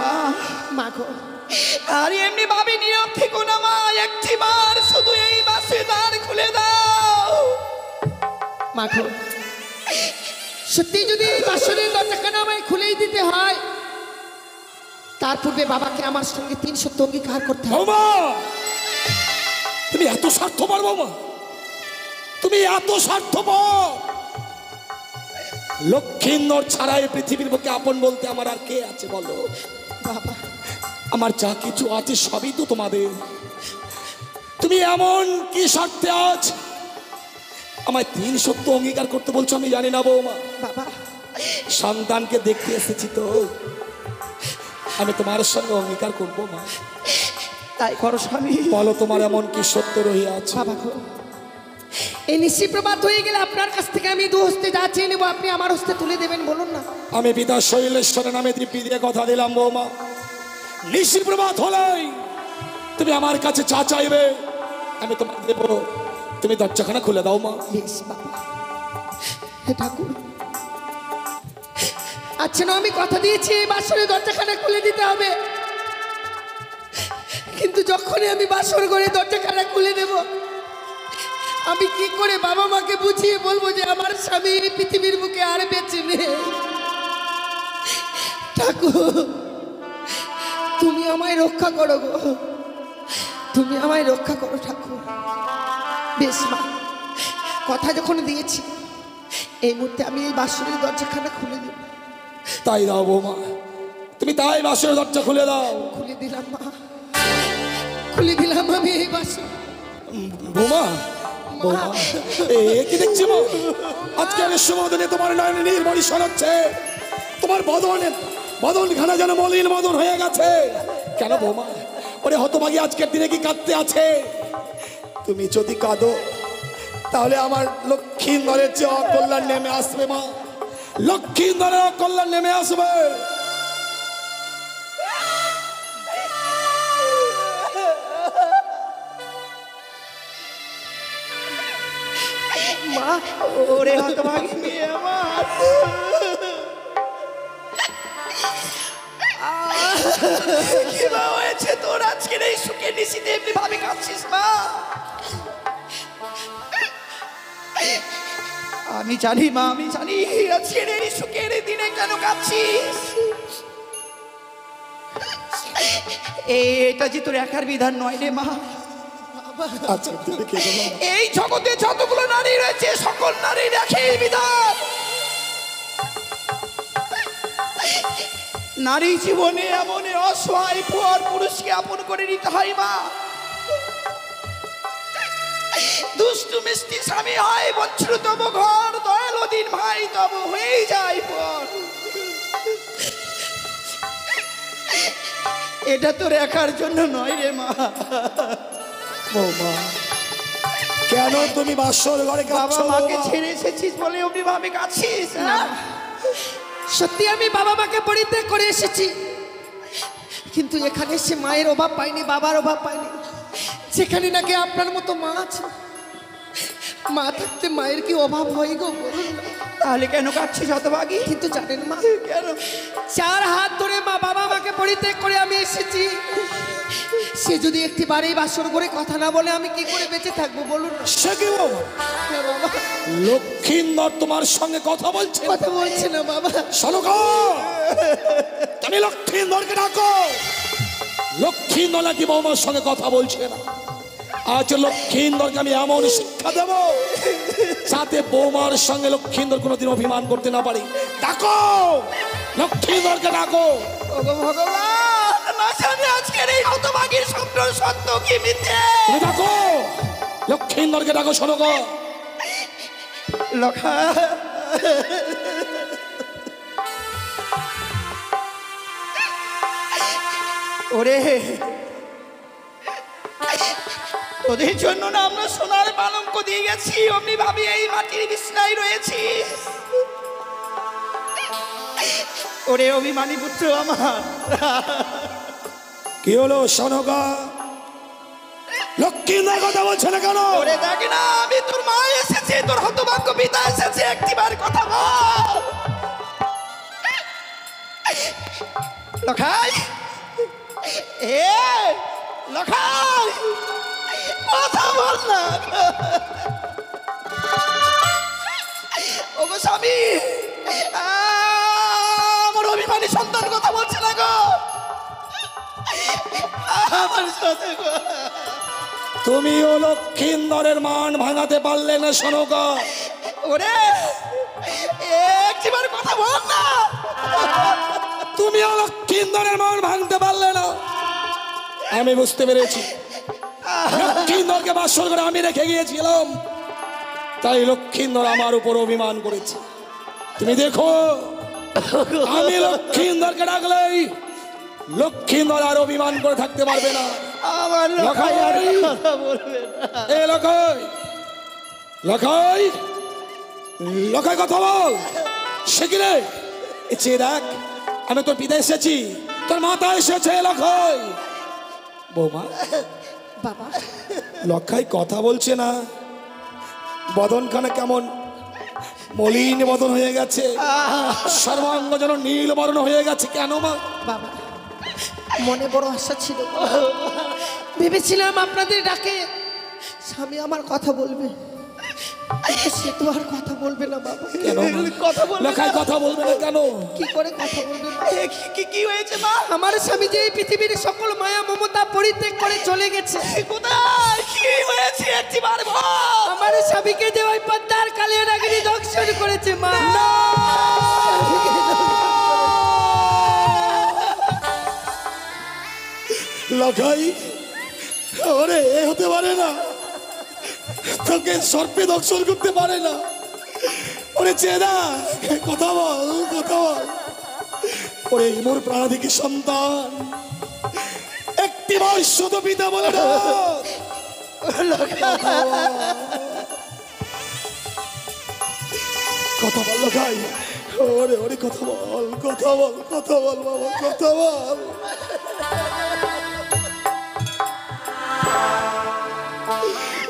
মা গো, আর এমনি ভাবে নীরব থেকো না মা, একটিবার শুধু এই বাসে দ্বার খুলে দাও। মা গো, সত্যি যদি এই বাসরের দরজাখানা আমায় খুলেই দিতে হয়, তার পূর্বে বাবাকে আমার সঙ্গে 300 অঙ্গীকার করতে হবে। বৌমা, তুমি এত স্বার্থপর বৌমা, তুমি এত স্বার্থপর। লক্ষ্মীন্দর ছাড়া এই পৃথিবীর বুকে আপন বলতে আমার আর কে আছে বলো? বাবা, আমার যা কিছু আছে সবই তো তোমাদের। তুমি এমন কি স্বার্থে আজ আমায় 300 অঙ্গীকার করতে বলছো আমি জানি না বৌমা। বাবা, সন্তানকে দেখতে এসেছি তো, আমি তোমার সঙ্গে অঙ্গীকার করবো মা। তাই করো স্বামী। বলো তোমার এমন কি সত্য রহিয়া আছে? বাবা গো, এই নিশি প্রভাত হয়ে গেলে আপনার কাছ থেকে আমি 2 হস্তে যা চেয়ে নেবো আপনি আমার হস্তে তুলে দেবেন, বলুন না। আমি পিতা শৈলেশ্বরের নামে দিব্যি দিয়ে কথা দিলাম বৌমা, নিশি প্রভাত হলেই তুমি আমার কাছে চা চাইবে, আমি তোমার দেব। তুমি দরজাখানা খুলে দাও মা। বেশ বাবা। হে ঠাকুর, আচ্ছা না, আমি কথা দিয়েছি এই বাসরের দরজাখানা খুলে দিতে হবে, কিন্তু যখনই আমি বাসর ঘরে দরজাখানা খুলে দেব, আমি কি করে বাবা মাকে বুঝিয়ে বলবো যে আমার স্বামী এই পৃথিবীর বুকে আর বেঁচে নেই? ঠাকুর, তুমি আমায় রক্ষা করো গো, তুমি আমায় রক্ষা করো ঠাকুর। বেশ মা, কথা যখন দিয়েছি এই মুহূর্তে আমি এই বাসরের দরজাখানা খুলে দেব। তাই দাও বৌমা, তুমি তাই বাসের দরজা খুলে দাও। খুলে দিলাম মা, খুলে দিলাম আমি এই বাসর। বৌমা, বৌমা, এ কি দেখছি মা? আজকে আমি সমদনে তোমার নয়নে নির্মলি শোনাচ্ছে, তোমার বদনখানা যেন মলিন মদন হয়ে গেছে। কেন বৌমা? ওরে হতভাগী আজকের দিনে কি কাঁদতে আছে? তুমি যদি কাঁদো তাহলে আমার লক্ষ্মীন্দরের যে অকল্যাণ নেমে আসবে মা, লক্ষ্মীন্দরের অকল্যাণ নেমে আসবে। মা, ওরে হতভাগী মেয়ে আমার, কি মা হয়েছে তোর আজকের এই সুখে নিশিতে এমনি ভাবে কাঁদছিস মা? আমি জানি মা, আমি জানি আজকের এই সুখের এই দিনে কেন কাঁদছিস। এটা যে তোর একার বিধান নয় রে মা। আজকের দিনে কে বলো? এই জগতে যতগুলো নারী রয়েছে সকল নারীর একই বিধান। নারী জীবনে এমন অসহায় পর পুরুষকে আপন করে নিতে হয় মা। দুষ্টু মিষ্টি স্বামী হয় বঞ্চিত তব ঘর, দয়ালু দিন ভাই তব হয়ে যায় পর। এটা তোর একার জন্য নয় রে মা। বৌমা, কেন তুমি বাসর ঘরে বাবা কাঁদছো? মাকে ছেড়ে এসেছিস বলে অমনি ভাবে কাঁদছিস না? সত্যি আমি বাবা মাকে পরিত্যাগ করে এসেছি, কিন্তু এখানে এসে মায়ের অভাব পাইনি, বাবার অভাব পাইনি। যেখানে নাকি আপনার মতো মা আছে, মা থাকতে মায়ের কি অভাব হয় গো বলুন না? তাহলে কেন কাঁদছিস হতভাগী? কিন্তু জানেন মা, কেন? 4 হাত ধরে মা বাবা মাকে পরিত্যাগ করে আমি এসেছি। সে যদি একটি বারেই বাসর করে কথা না বলে আমি কি করে বেঁচে থাকবো বলুন না? সে কি বৌমা? হ্যাঁ বাবা, লক্ষ্মীন্দর তোমার সঙ্গে কথা বলছে। কথা বলছে না বাবা। শোনো, তুমি লক্ষ্মীন্দরকে ডাকো। লক্ষ্মীন্দর নাকি বৌমার সঙ্গে কথা বলছে না। আজ লক্ষ্মীন্দরকে আমি এমন শিক্ষা দেব যাতে বৌমার সঙ্গে লক্ষ্মীন্দর কোনোদিন অভিমান করতে না পারে। ডাকো, লক্ষ্মীন্দরকে ডাকো। ওগো ভগবান, না জানি আজকের এই হতভাগীর স্বপ্ন সত্য কি মিথ্যে। তুমি ডাকো, লক্ষ্মীন্দরকে ডাকো। শোনো গো, লক্ষা ওরে তোদের জন্য না আমরা সোনার পালঙ্ক দিয়ে গেছি, অমনি ভাবি এই মাটির বিছনায় রয়েছি। ওরে অভিমানী পুত্র আমার, কি হলো সনকা? লক্ষ্মীর কথা বলছে না কেন? ওরে দেখ না, আমি তোর মা এসেছে, তোর হতভাগ্য পিতা এসেছে, একটিবার কথা বল। লখাই, এ লখাই, কথা বল না। ওগো স্বামী, আমার অভিমানী সন্তান কথা বলছে না গো, আমার সাথে গো। তুমিও লক্ষ্মীন্দরের মান ভাঙাতে পারলে না সনকা? ওরে একটিবার কথা বল না। তুমিও লক্ষ্মীন্দরের মান ভাঙতে পারলে না? আমি বুঝতে পেরেছি, লক্ষ্মীন্দরকে বাসর করে আমি রেখে গিয়েছিলাম, তাই লক্ষ্মীন্দর আমার উপর অভিমান করেছে। তুমি দেখো, আমি লক্ষ্মীন্দরকে ডাকলেই লক্ষ্মীন্দর আর অভিমান করে থাকতে পারবে না। আমার লখাই আর কথা বলবে না। এ লখাই, লখাই, লখাই কথা বল। সে কি রে? চেয়ে দেখ, আমি তোর পিতা এসেছি, তোর মাতা এসেছে। লখাই, বৌমা, বাবা, লখাই কথা বলছে না, বদনখানা কেমন মলিন বদন হয়ে গেছে, সর্বাঙ্গ যেন নীল বর্ণ হয়ে গেছে। কেন মা? বাবা, মনে বড় আশা ছিল, ভেবেছিলাম আপনাদের ডাকে স্বামী আমার কথা বলবে, সে তো আর কথা বলবে না বাবা। কেন মা? কথা বলবে না? লখাই কথা বলবে না কেন? কি করে কথা বলবে? কি হয়েছে মা? আমার স্বামী যে এই পৃথিবীর সকল মায়া মমতা পরিত্যাগ করে চলে গেছে। কোথায় কি হয়েছে একটিবার বল। আমার স্বামীকে যে ওই পদ্মার কালিয়া নাগিনী দংশন করেছে মা। লখাই, ওরে এ হতে পারে না, তোকে সর্পে দর্শন করতে পারে না। ওরে চেনা, কথা বল, কথা বল। ওরে মোর প্রাণাধিক সন্তান, একটি বৈশ্যত পিতা বলে না। কথা বল লখাই, ওরে ওরে কথা বল, কথা বল, কথা বল বাবা, কথা বল।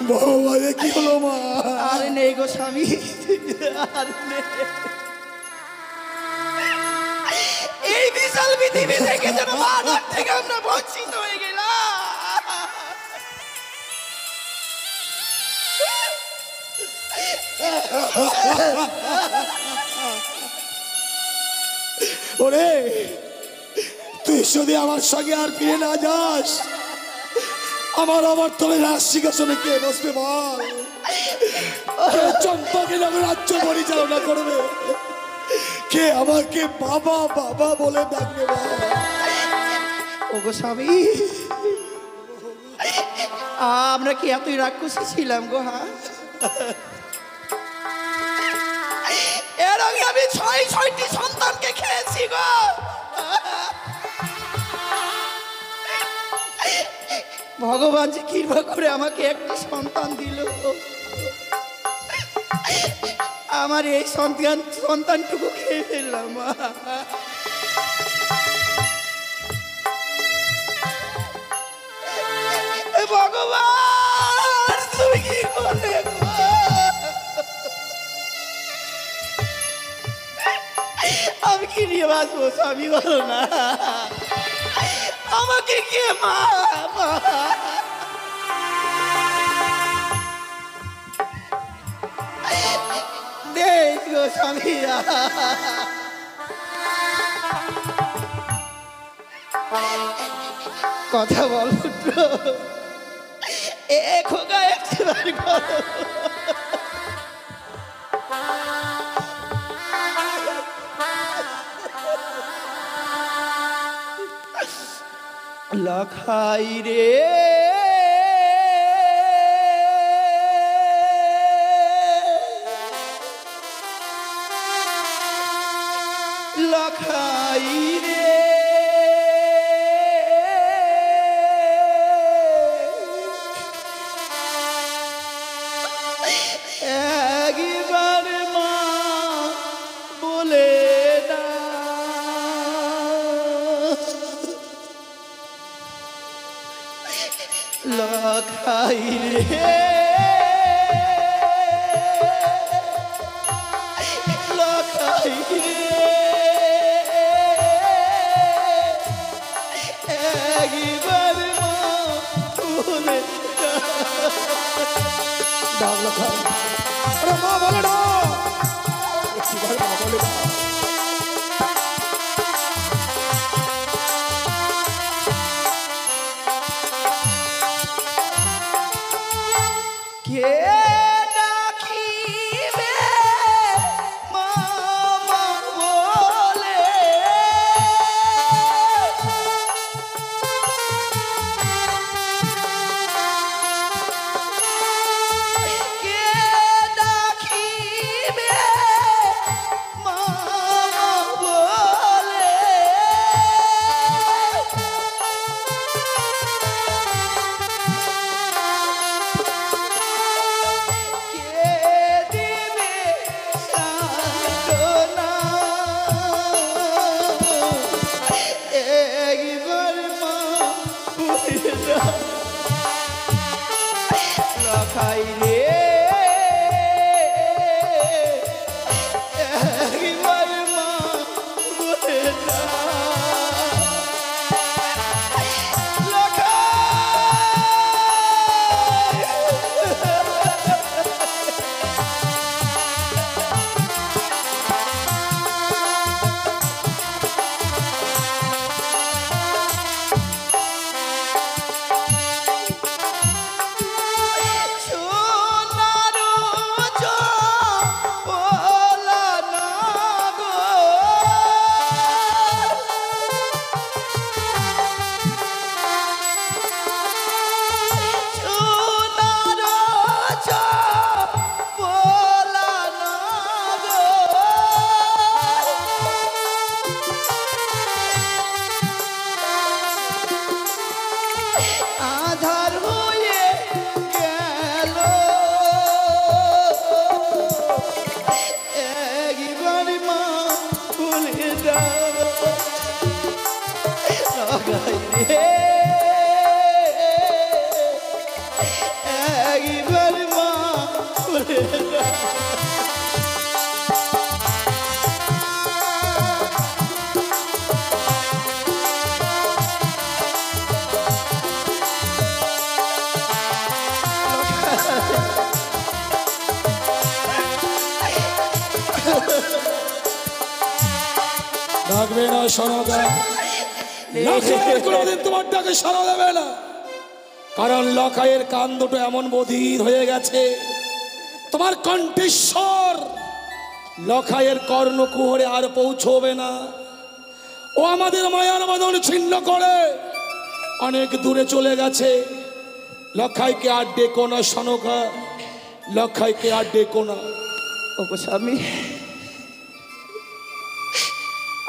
বাবা, এ কি হলো মা? আর নেই গো স্বামী, আর নেই। এই বিশাল পৃথিবী থেকে যেন মানব থেকে আমরা বঞ্চিত হয়ে গেলাম। ওরে তুই যদি আমার সঙ্গে আর ফিরে না যাস, আমার তলে রাজ সিংহাসনে কে বসবে বল? কে চম্পাকে যখন রাজ্য পরিচালনা করবে? কে আমাকে বাবা বাবা বলে ডাকবে বল? ওগো স্বামী, আমরা কি এতই রাক্ষসী ছিলাম গো? হ্যাঁ, এর আগে আমি ছয়টি সন্তানকে খেয়েছি গো। ভগবান যে কৃপা করে আমাকে একটি সন্তান দিল, আমার এই সন্তানটুকু খেয়ে ফেললাম। ভগবান তুমি কি করে? আমি কি নিয়ে বাঁচবো স্বামী, বলো না, আমাকে কে মা? দেখ গো স্বামী, কথা বল পুত্র, এ খোকা একবার করো। লখাই রে, লখাই রে, লখাই রে লখাই রে একবার মা বলে ডাক লখাই, আরে মা বলে না, একটিবার মা বলে না। কে ডাকিবে মামা বলে কে ডাকিবে মামা বলে কে দিবে সান্ত্বনা একবার মা বলে দাও লখাই রে একবার মা বলে দাও সোনারু চপলা না গো সোনারু চপলা না গো আধার হয়ে গেল একবার মা বলে দাও লখাই রে একবার মা বলে দাও ডাকবে না সনকা, লখাই কোনোদিন তোমার ডাকে সাড়া দেবে না, কারণ লখাইয়ের কান দুটো এমন বধির হয়ে গেছে, তোমার কণ্ঠেশ্বর লখাইয়ের কর্ণকুহরে আর পৌঁছবে না। ও আমাদের মায়ার বাঁধন ছিন্ন করে অনেক দূরে চলে গেছে। লখাইকে আর ডেকো না সনকা, লখাইকে আর ডেকো না। ওগো স্বামী,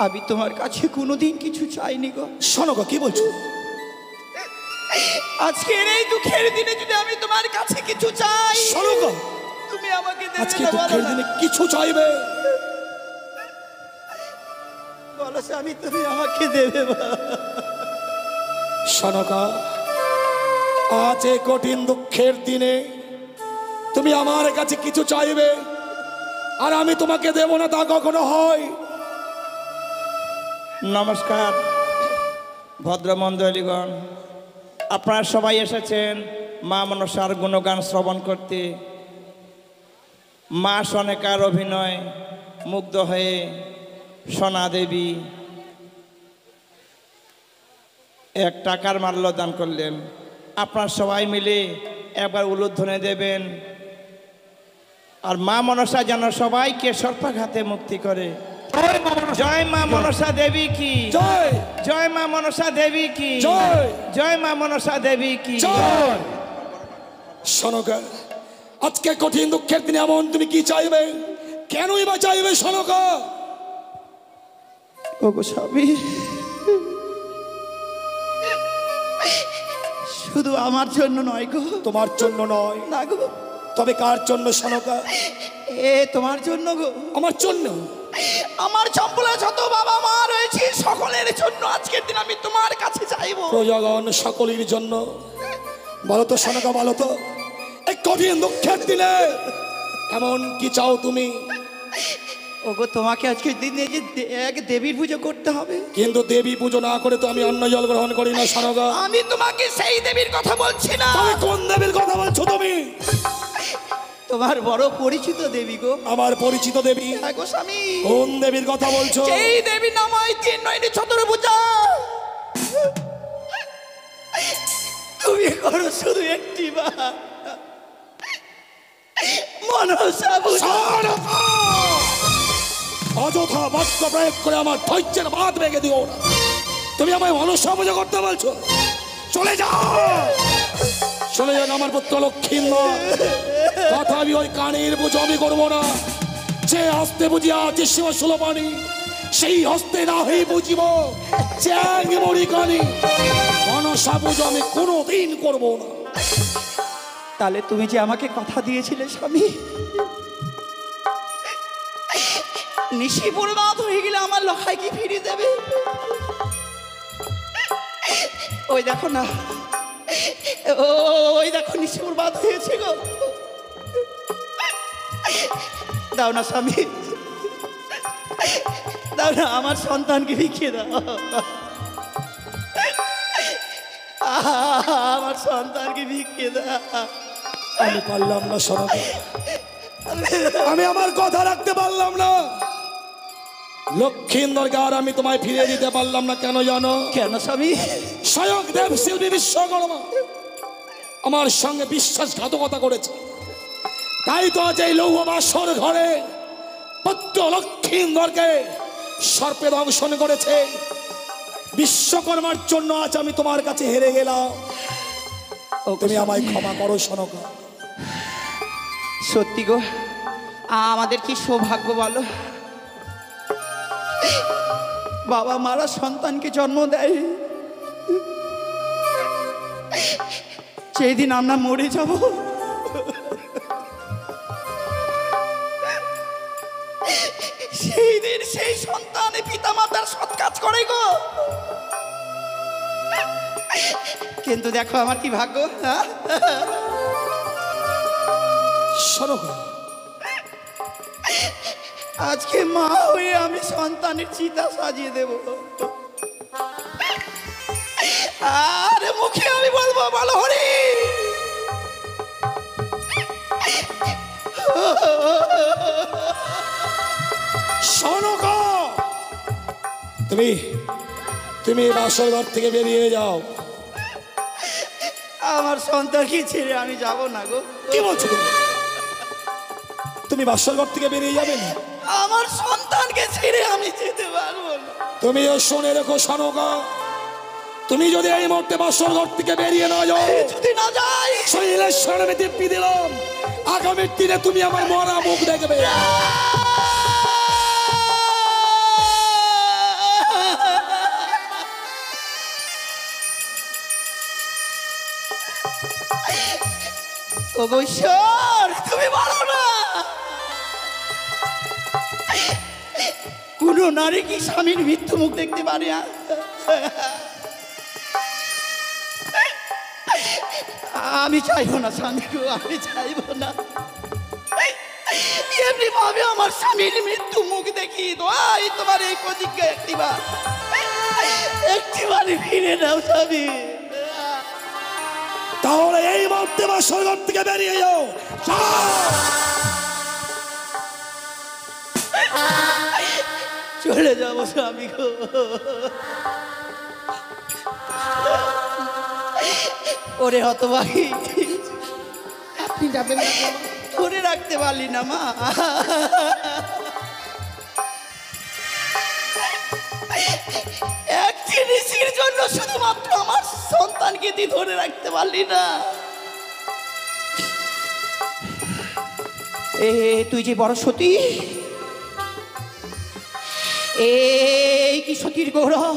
আমি তোমার কাছে কোনোদিন কিছু চাইনি গো। সনকা কি বলছো? আজকের এই দুঃখের দিনে যদি আমি তোমার কাছে কিছু চাই, সনকা তুমি আমাকে দেবে আজকে না? দুঃখের দিনে কিছু চাইবে? বলো স্বামী, তুমি আমাকে দেবে বা? সনকা, আজ এই কঠিন দুঃখের দিনে তুমি আমার কাছে কিছু চাইবে আর আমি তোমাকে দেব না, তা কখনো হয়? নমস্কার ভদ্রমণ্ডলীগণ, আপনারা সবাই এসেছেন মা মনসার গুণগান শ্রবণ করতে। মা সনেকার অভিনয় মুগ্ধ হয়ে সোনা দেবী 1 টাকার মাল্য দান করলেন। আপনারা সবাই মিলে একবার উলুধ্বনি দেবেন, আর মা মনসা যেন সবাইকে সর্পাঘাতে মুক্তি করে। জয় মা মনসা দেবী কি জয়, জয় মা মনসা দেবী কি জয়, জয় মা মনসা দেবী কি জয়। সনকা, আজকে কঠিন দুঃখের দিনে এমন তুমি কি চাইবে? কেনই বা চাইবে সনকা? ওগো স্বামী, শুধু আমার জন্য নয় গো। তোমার জন্য নয়, না গো, তবে কার জন্য সনকা? এ তোমার জন্য গো। আমার জন্য? আমার চম্পলা যত বাবা মা রয়েছে সকলের জন্য আজকের দিন আমি তোমার কাছে চাইবো। প্রজাগণ সকলের জন্য। বলো তো সনকা, বলো তো এই কঠিন দুঃখের দিনে এমন কি চাও তুমি? ওগো তোমাকে আজকের দিনে যে এক দেবীর পুজো করতে হবে। কিন্তু দেবী পুজো না করে তো আমি অন্ন জল গ্রহণ করি না সনকা। আমি তোমাকে সেই দেবীর কথা বলছি না। তাহলে কোন দেবীর কথা বলছো তুমি? তোমার বড় পরিচিত দেবী গো। আমার পরিচিত দেবী? হ্যাঁ গো স্বামী। কোন দেবীর কথা বলছো? সেই দেবী নাম হয় তিন নয়নি চতুর্ভুজা। তুমি করো শুধু একটি বার মনসা পূজা। সনকা! অযথা বাক্য প্রয়োগ করে আমার ধৈর্যের বাঁধ ভেঙে দিও না। তুমি আমায় মনসা পূজা করতে বলছো? চলে যাও, চলে যান আমার পুত্র লক্ষ্মীন্দর। কথা আমি ওই কানের পুজো আমি করবো না। যে হস্তে বুঝিয়া শিব সুলপানি, সেই হস্তে না হয়ে বুঝিব চ্যাং মরি কানি। মনসা পুজো আমি কোনোদিন করবো না। তাহলে তুমি যে আমাকে কথা দিয়েছিলে স্বামী, নিশিপুর বাদ হয়ে গেলে আমার লখাই কি ফিরিয়ে দেবে? ওই দেখো না, ওই দেখো নিশিপুর বাদ হয়েছে গো। দাও না স্বামী, দাও না, আমার সন্তানকে ভিখিয়ে দাও। আমার সন্তানকে ভিখিয়ে দাও। আমি পারলাম না সনকা, আমি আমার কথা রাখতে পারলাম না। লক্ষ্মীন্দরকে আর আমি তোমায় ফিরিয়ে দিতে পারলাম না। কেন জানো? কেন স্বামী? স্বয়ং দেব শিল্পী বিশ্বকর্মা আমার সঙ্গে বিশ্বাসঘাতকতা করেছে। তাই তো আজ এই লৌহ বাসর ঘরে পুত্র লক্ষ্মীন্দরকে সর্পে দংশন করেছে। বিশ্বকর্মার জন্য আজ আমি তোমার কাছে হেরে গেলাম। তুমি আমায় ক্ষমা করো সনকা। সত্যি গো, আমাদের কি সৌভাগ্য বলো, বাবা মারা সন্তানকে জন্ম দেয়। সেই দিন আমরা মরে যাব, সেই দিন সেই সন্তানে পিতা মাতার সৎ কাজ করে গো। কিন্তু দেখো আমার কি ভাগ্য। হ্যাঁ, সনকা, আজকে মা হয়ে আমি সন্তানের চিতা সাজিয়ে দেব। আর মুখে আমি বলবো বলো হরি। সনকা, তুমি তুমি বাসর ঘর থেকে বেরিয়ে যাও। আমার সন্তানকে ছেড়ে আমি যাব না গো। কি বলছো তুমি? তুমি বাসর ঘর থেকে বেরিয়ে যাবে না? আমার সন্তানকে ছেড়ে আমি যেতে পারবো না। তুমিও শুনে রেখো সনকা, তুমি যদি এই মুহূর্তে বাসর ঘর থেকে বেরিয়ে না যাও, যদি না যাই, শরীরের সামনে দিব্যি দিলাম আগামীর দিনে তুমি আমার মরা মুখ দেখবে। ওগো ঈশ্বর, তুমি বলো না, কোন নারী কি স্বামীর মৃত্যু মুখ দেখতে পারে? আমি চাইবো না স্বামী গো, আমি চাইবো না। এমনি ভাবে আমার স্বামীর মৃত্যু মুখ দেখি দোয়াই তোমার এই প্রতিজ্ঞা একটিবার ফিরে নাও স্বামী। তাহলে এই মুহূর্তে বাসর ঘর থেকে বেরিয়ে যাও। চলে যাবো স্বামী গো। ওরে হতভাগী, আপনি যাবেন না গো? ধরে রাখতে পারলি না মা। এক জিনিসের জন্য শুধুমাত্র আমার সন্তানকে তুই ধরে রাখতে পারলি না। তুই যে বড় সতী, এই কি সতীর গৌরব।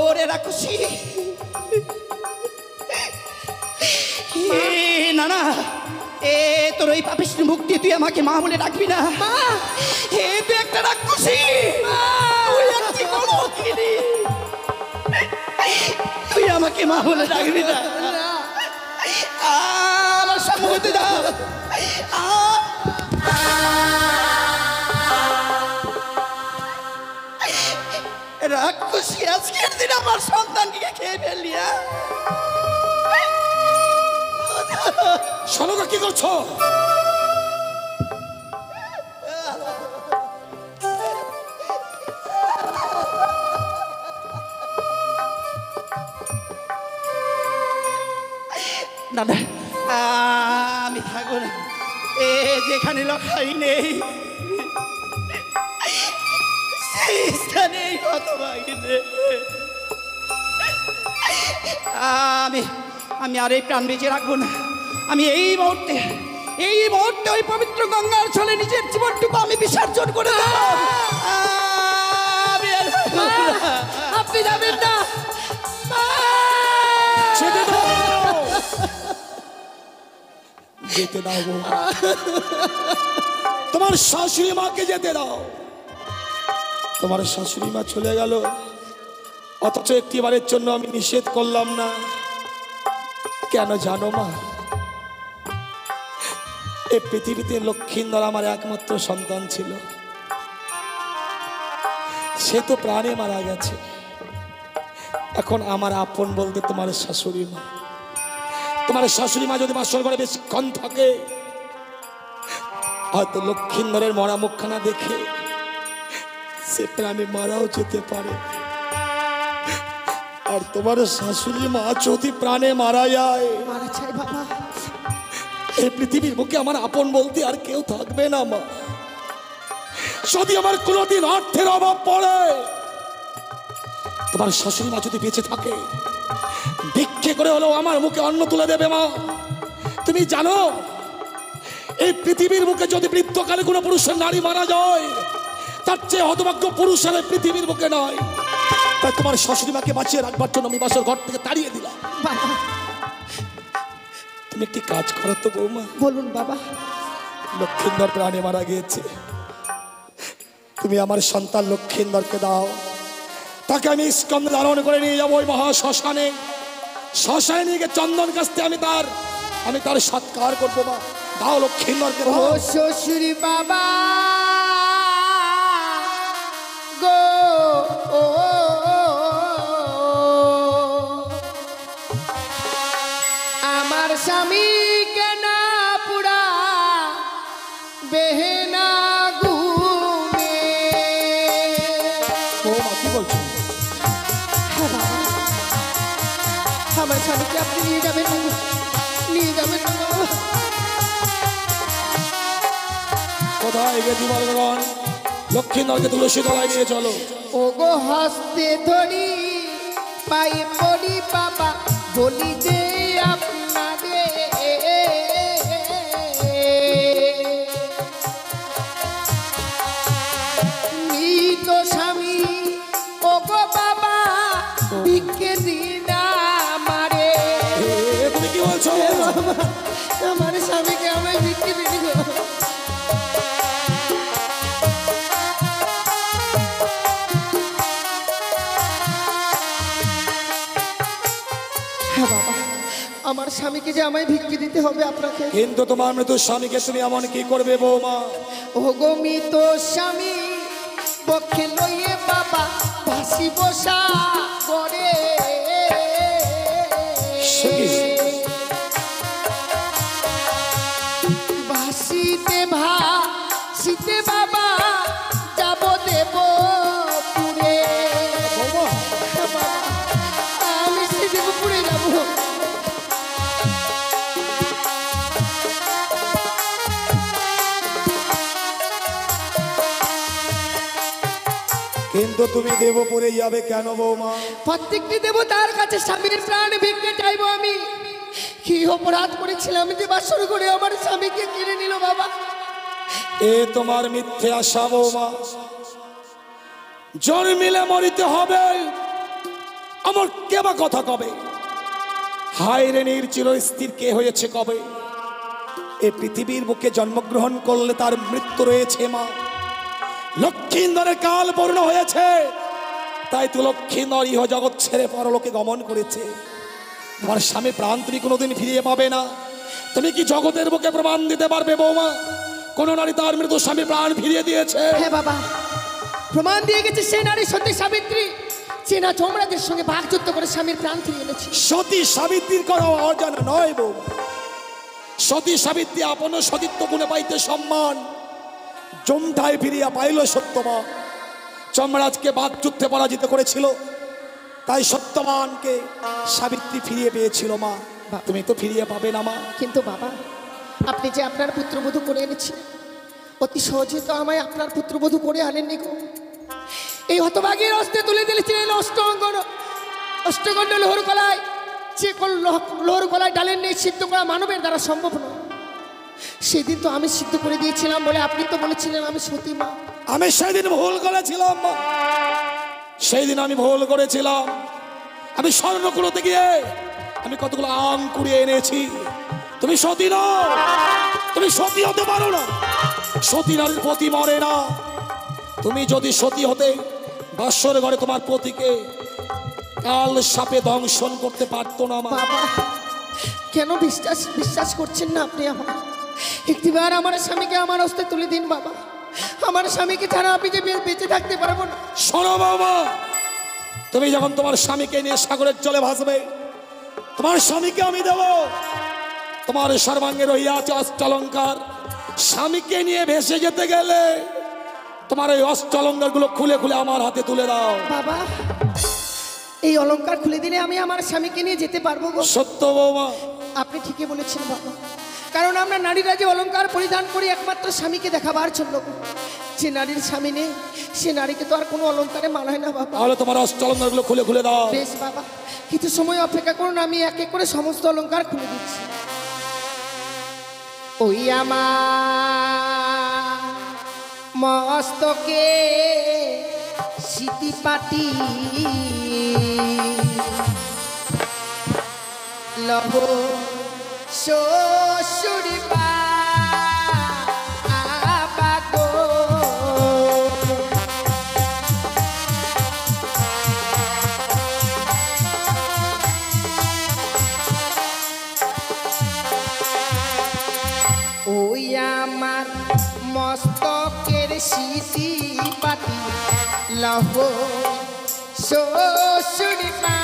ওরে রাক্ষসী, না না, এ তোর ওই পাপিষ্ঠ মুখ দিয়ে তুই আমাকে মা বলে ডাকবি না। মা এ তুই একটা রাক্ষসী, তুই একটি কলঙ্কিনী, তুই আমাকে মা বলে ডাকবি না। আমার সম্মুখে যা। রাক্ষসী আজকের দিন আমার সন্তানকে খেয়ে ফেললি। সনকা কি করছো? দাদা আমি থাকবো না, এ যেখানে লখাই নেই সেই স্থানে হতভাগী নেই। আমি আর এই প্রাণ বেঁচে রাখবো না। আমি এই মুহূর্তে ওই পবিত্র গঙ্গার জলে নিজের জীবনটুকু আমি বিসর্জন করে দেব। আপনি যাবেন না। যেতে দাও বৌমা, তোমার শাশুড়ি মাকে যেতে দাও। তোমার শাশুড়ি মা চলে গেল, অথচ একটিবারের জন্য আমি নিষেধ করলাম না। কেন জানো মা? এই পৃথিবীতে লক্ষ্মীন্দর আমার একমাত্র সন্তান ছিল, সে তো প্রাণে মারা গেছে। এখন আমার আপন বলতে তোমার শাশুড়ি মা। তোমার শাশুড়ি মা যদি বাসর ঘরে বেশিক্ষণ থাকে, হয়তো লক্ষ্মীন্দরের মরা মুখখানা দেখে সে প্রাণে মারাও যেতে পারে। আর তোমার শাশুড়ি মা যদি প্রাণে মারা যায়, এই পৃথিবীর বুকে আমার আপন বলতে আর কেউ থাকবে না মা। যদি আমার কোনোদিন অর্থের অভাব পড়ে, তোমার শাশুড়ি মা যদি বেঁচে থাকে, ভিক্ষে করে হলেও আমার মুখে অন্ন তুলে দেবে মা। তুমি জানো এই পৃথিবীর বুকে যদি বৃদ্ধকালে কোনো পুরুষের নারী মারা যায়, তার চেয়ে হতভাগ্য পুরুষের এই পৃথিবীর বুকে নয়। তাই তোমার শাশুড়ি মাকে বাঁচিয়ে রাখবার জন্য আমি বাসর ঘর থেকে তাড়িয়ে দিলাম। তুমি একটি কাজ করো তো বৌমা। বলুন বাবা। লক্ষ্মীন্দর প্রাণে মারা গিয়েছে, তুমি আমার সন্তান লক্ষ্মীন্দরকে দাও। তাকে আমি স্কন্ধে ধারণ করে নিয়ে যাবো ওই মহা শ্মশানে। শ্মশানে নিয়ে গিয়ে চন্দন কাস্তে আমি তার সৎকার করবো মা। দাও লক্ষ্মীন্দরকে দাও। ও শ্বশুরি বাবা গো, ও আমার স্বামী কেন পুরা বেহেনা গুনে। বৌমা কি বলছো? আমার স্বামীকে আপনি নিয়ে যাবেন না, নিয়ে যাবেন না। কোথায় গেছি বলগণ? লক্ষ্মীন্দরকে তুলসী তলায় নিয়ে চলো। ও গো হস্তে ধরি পায়ে পড়ি বাবা, বলি দে আপনারে মৃত স্বামী। ও গো বাবা ভিক্ষে দিন আমারে। তুমি কি বলছো? আমার স্বামীকে আমায় ভিক্ষে দিন গো। বাবা আমার স্বামীকে যে আমায় ভিক্ষে দিতে হবে আপনাকে। কিন্তু তোমার মৃত স্বামীকে তুমি এমন কি করবে বৌমা? ও গো মৃত স্বামী পক্ষে লইয়ে বাবা ভাসি বসা করে। ভাসিতে বাবা যাব দেব পুরে। আমি সে দেব পুরে যাব। কিন্তু তুমি দেবপুরে যাবে কেন বৌমা? প্রত্যেকটি দেবতার কাছে স্বামীর প্রাণ ভিক্ষে চাইবো আমি। কি অপরাধ করেছিলাম যে বাসর করে আমার স্বামীকে কিনে নিল বাবা? এ তোমার মিথ্যে আশা বৌমা। জন্মিলে মরিতে হবে, আমার কে বা কথা কবে? হায় রে নির্চির স্থির কে হয়েছে কবে? এই পৃথিবীর বুকে জন্মগ্রহণ করলে তার মৃত্যু রয়েছে মা। লক্ষ্মীন্দরের কাল পূর্ণ হয়েছে, তাই তো লক্ষ্মীন্দর ইহ জগৎ ছেড়ে পরলোকে গমন করেছে। তোমার স্বামী প্রাণ তুমি কোনোদিন ফিরিয়ে পাবে না। তুমি কি জগতের বুকে প্রমাণ দিতে পারবে বৌমা কোন নারী তার মৃত স্বামী প্রাণ ফিরিয়ে দিয়েছে? হ্যাঁ বাবা, প্রমাণ দিয়ে গেছে সেই নারী সতী সাবিত্রী, চেনা যমরাজের সঙ্গে বাকযুদ্ধ করে স্বামীর প্রাণ ফিরিয়ে এনেছে। সতী সাবিত্রীর কোনো অজানা নয় বৌমা। সতী সাবিত্রী আপন সতীত্ব গুণে পাইতে সম্মান, জমঠায় ফিরিয়া পাইল সত্যমা। যমরাজকে বাকযুদ্ধে পরাজিত করেছিল, তাই সত্যবানকে সাবিত্রী ফিরিয়ে পেয়েছিল মা। তুমি তো ফিরিয়ে পাবে না মা। কিন্তু বাবা, আপনি যে আপনার পুত্রবধূ করে এনেছেন, অতি সহজে তো আমায় আপনার পুত্রবধূ করে আনেননি গো। এই হতভাগীর হস্তে তুলে দিয়েছিলেন অষ্টগণ্ড লোহর গলায়, যে লোহর গলায় ডালের নেই, সিদ্ধ করা মানবের দ্বারা সম্ভব নয়। সেদিন তো আমি সিদ্ধ করে দিয়েছিলাম বলে আপনি তো বলেছিলেন আমি সতী মা। আমি সেদিন ভুল করেছিলাম মা, সেই দিন আমি ভুল করেছিলাম। আমি স্বর্ণকুড়োতে গিয়ে আমি কতগুলো আম কুড়িয়ে এনেছি। তুমি সতী নও, তুমি সতী হতে পারো না। সতী নারীর পতি মরে না। তুমি যদি সতী হতে বাসর ঘরে তোমার পতিকে কাল সাপে দংশন করতে পারতো না মা। বাবা, কেন বিশ্বাস করছেন না আপনি আমার? একটিবার আমার স্বামীকে আমার হস্তে তুলে দিন বাবা। আমার স্বামীকে ছাড়া আমি যে বেঁচে থাকতে পারবো না। শোনো বাবা, তুমি যখন তোমার স্বামীকে নিয়ে সাগরের জলে ভাসবে, তোমার স্বামীকে আমি দেব। তোমার সর্বাঙ্গে রহিয়াছে অষ্টলঙ্কার। স্বামীকে নিয়ে ভেসে যেতে গেলে তোমার এই অষ্টলঙ্কার গুলো খুলে খুলে আমার হাতে তুলে দাও বাবা। এই অলংকার খুলে দিলে আমি আমার স্বামীকে নিয়ে যেতে পারবো গো। সত্য বৌমা, আপনি ঠিকই বলেছেন বাবা, কারণ আমরা নারীরা যে অলংকার পরিধান করি একমাত্র স্বামীকে দেখাবার জন্য। যে নারীর স্বামী নেই সে নারীকে তো আর কোনো অলংকারে মানায় না বাবা। তাহলে তোমার অষ্টলঙ্কার গুলো খুলে খুলে দাও। বেশ বাবা, কিছু সময় অপেক্ষা করুন, আমি এক এক করে সমস্ত অলংকার খুলে দিচ্ছি। ওই আমার মস্তকে সিটি পাটি লহ শ্বশুরি বাগো। ওই আমার মস্তকের সিটি পাটি লহ শ্বশুরি বাগো।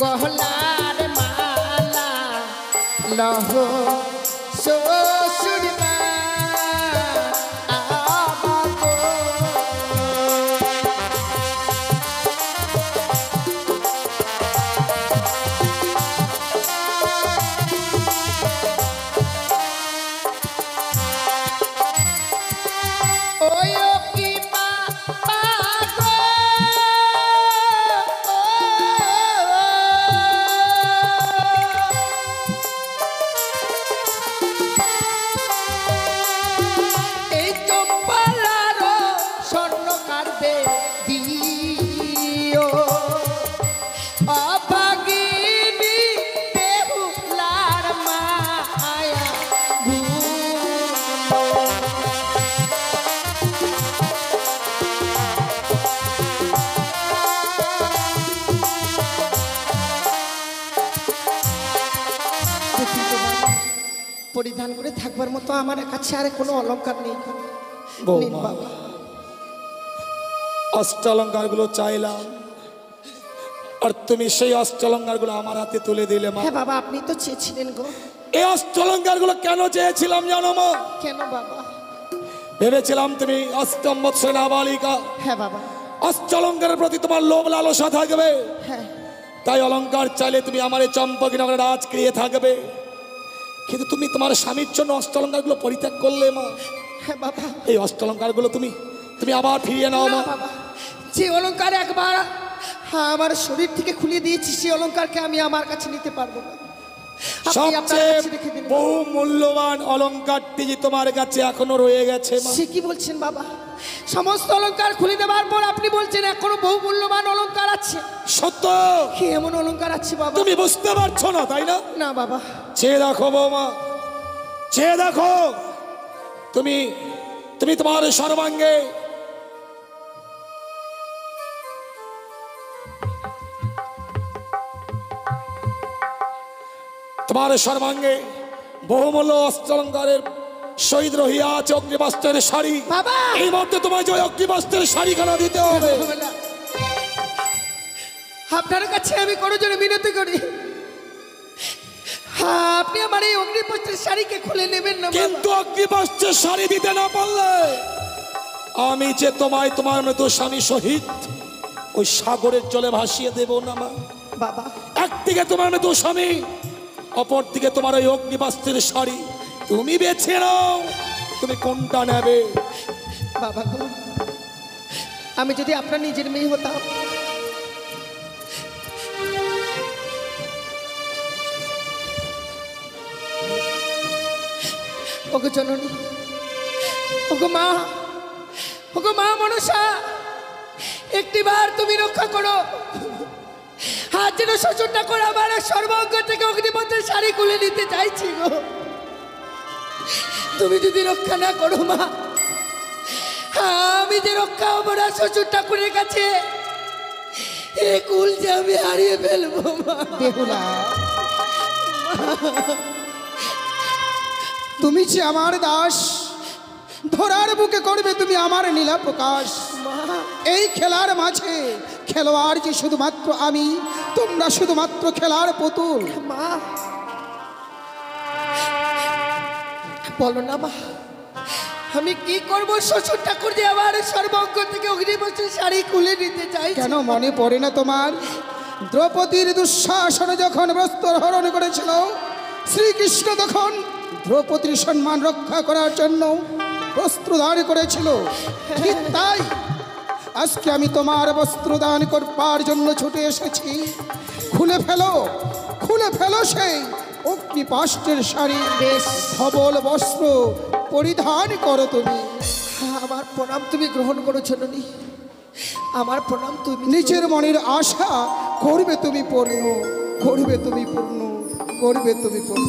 গহলার মালা লহ শ্বশুর বাগো। থাকবার মতো আমার কাছে আর কোনো অলংকার নেই গো। বৌমা। নিন বাবা। অষ্টালঙ্কারগুলো চাইলাম, আর তুমি সেই অষ্টালঙ্কারগুলো আমার হাতে তুলে দিলে মা। হ্যাঁ বাবা, আপনি তো চেয়েছিলেন গো। এই অষ্টালঙ্কারগুলো কেন চেয়েছিলাম জানো মা? কেন বাবা? ভেবেছিলাম তুমি অষ্টম বৎসর নাবালিকা, হ্যাঁ বাবা। অষ্টালঙ্কারের প্রতি তোমার লোভ লালসা থাকবে, হ্যাঁ তাই অলঙ্কার চাইলে তুমি আমার এই চম্পকনগরে রাজ ক্রিয়ে থাকবে। কিন্তু তুমি তোমার স্বামীর জন্য অষ্টালঙ্কারগুলো পরিত্যাগ করলে মা। হ্যাঁ বাবা। এই অষ্টালঙ্কারগুলো তুমি তুমি আবার ফিরিয়ে নাও না মা। বাবা, যে অলংকার একবার আমার শরীর থেকে খুলে দিয়েছি সেই অলংকারকে আমি আমার কাছে নিতে পারবো না। আপনি আপনার সবচেয়ে কাছে রেখে দিন। বহু মূল্যবান অলঙ্কারটি যে তোমার কাছে এখনো রয়ে গেছে মা। সে কি বলছেন বাবা? সমস্ত অলংকার খুলে দেওয়ার পর আপনি বলছেন এখনো বহু মূল্যবান অলংকার আছে? সত্য। কি এমন অলংকার আছে বাবা? তুমি বুঝতে পারছো না তাই না? না বাবা। চেয়ে দেখো বৌমা, চেয়ে দেখো। তুমি তুমি তোমার সর্বাঙ্গে তোমার সর্বাঙ্গে বহুমূল্য অস্ত্রালঙ্কারের শহীদ রহিয়া আছে অগ্নিবস্ত্রের শাড়ি। বাবা! এই মধ্যে তোমায় যে অগ্নিবস্ত্রের শাড়িখানা দিতে হবে। আপনার কাছে আমি কোনো জন্য মিনতি করি, আপনি আমার এই অগ্নিপস্ত্রের শাড়িকে খুলে নেবেন না বাবা। কিন্তু অগ্নিবস্ত্রের শাড়ি দিতে না পারলে আমি যে তোমায় তোমার মতো স্বামী শহীদ ওই সাগরের জলে ভাসিয়ে দেব না মা। বাবা, একদিকে তোমার মতো স্বামী, অপর দিকে তোমার ওই অগ্নিবস্ত্রের শাড়ি। তুমি বেছে নাও তুমি কোনটা নেবে। বাবা গো, আমি যদি আপনার নিজের মেয়ে হতাম, ওগো জননী, ওগো মা, ওগো মা মনসা, একটিবার তুমি রক্ষা করো। হাত যেন শ্বশুরটা করে আমার সর্বাঙ্গ থেকে অগ্নিপথের শাড়ি খুলে নিতে চাইছি গো। তুমি যদি রক্ষা না করো মা, আমি যে রক্ষা হবো না শ্বশুর ঠাকুরের কাছে, এ কুল যে আমি হারিয়ে ফেলবো মা। বেহুলা, তুমি যে আমার দাস, ধরার বুকে করবে তুমি আমার নীলা প্রকাশ। এই খেলার মাঝে খেলোয়াড় যে শুধুমাত্র আমি, তোমরা শুধুমাত্র খেলার পুতুল। মা বলো না মা, আমি কি করব? শ্বশুর ঠাকুর যে আমার সর্বাঙ্গ থেকে অগ্নিপথের শাড়ি খুলে নিতে চাই। কেন মনে পড়ে না তোমার দ্রৌপদীর দুঃশাসন যখন বস্ত্র হরণ করেছিল, শ্রীকৃষ্ণ তখন দ্রৌপদীর সম্মান রক্ষা করার জন্য বস্ত্রদান করেছিল। ঠিক তাই আজকে আমি তোমার বস্ত্রদান করবার জন্য ছুটে এসেছি। খুলে ফেলো, খুলে ফেলো সেই অগ্নিপাষ্টের শাড়ি, বেশ ধবল বস্ত্র পরিধান করো তুমি। আমার প্রণাম তুমি গ্রহণ করো জননী, আমার প্রণাম তুমি। নিজের মনের আশা করবে তুমি পূর্ণ, করবে তুমি পূর্ণ, করবে তুমি পূর্ণ।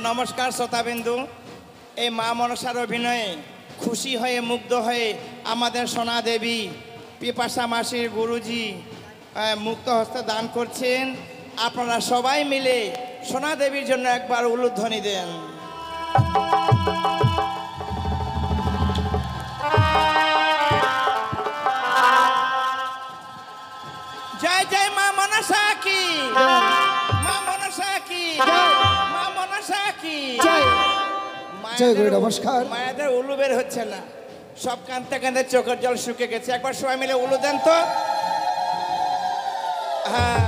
নমস্কার শ্রোতাবিন্দু। এই মা মনসার অভিনয়ে খুশি হয়ে মুগ্ধ হয়ে আমাদের সোনা দেবী পিপাসা মাসির গুরুজি মুক্ত হস্তে দান করছেন। আপনারা সবাই মিলে সোনা দেবীর জন্য একবার উলুধ্বনি দেন। জয় জয় মা মনসা কি, মা মনসা কি, মা মনসা কি। জয় গুরু, নমস্কার। মায়েদের উলু বের হচ্ছে না, সব কাঁদতে কাঁদতে চোখের জল শুকে গেছে। একবার সবাই মিলে উলু দেন তো। হ্যাঁ,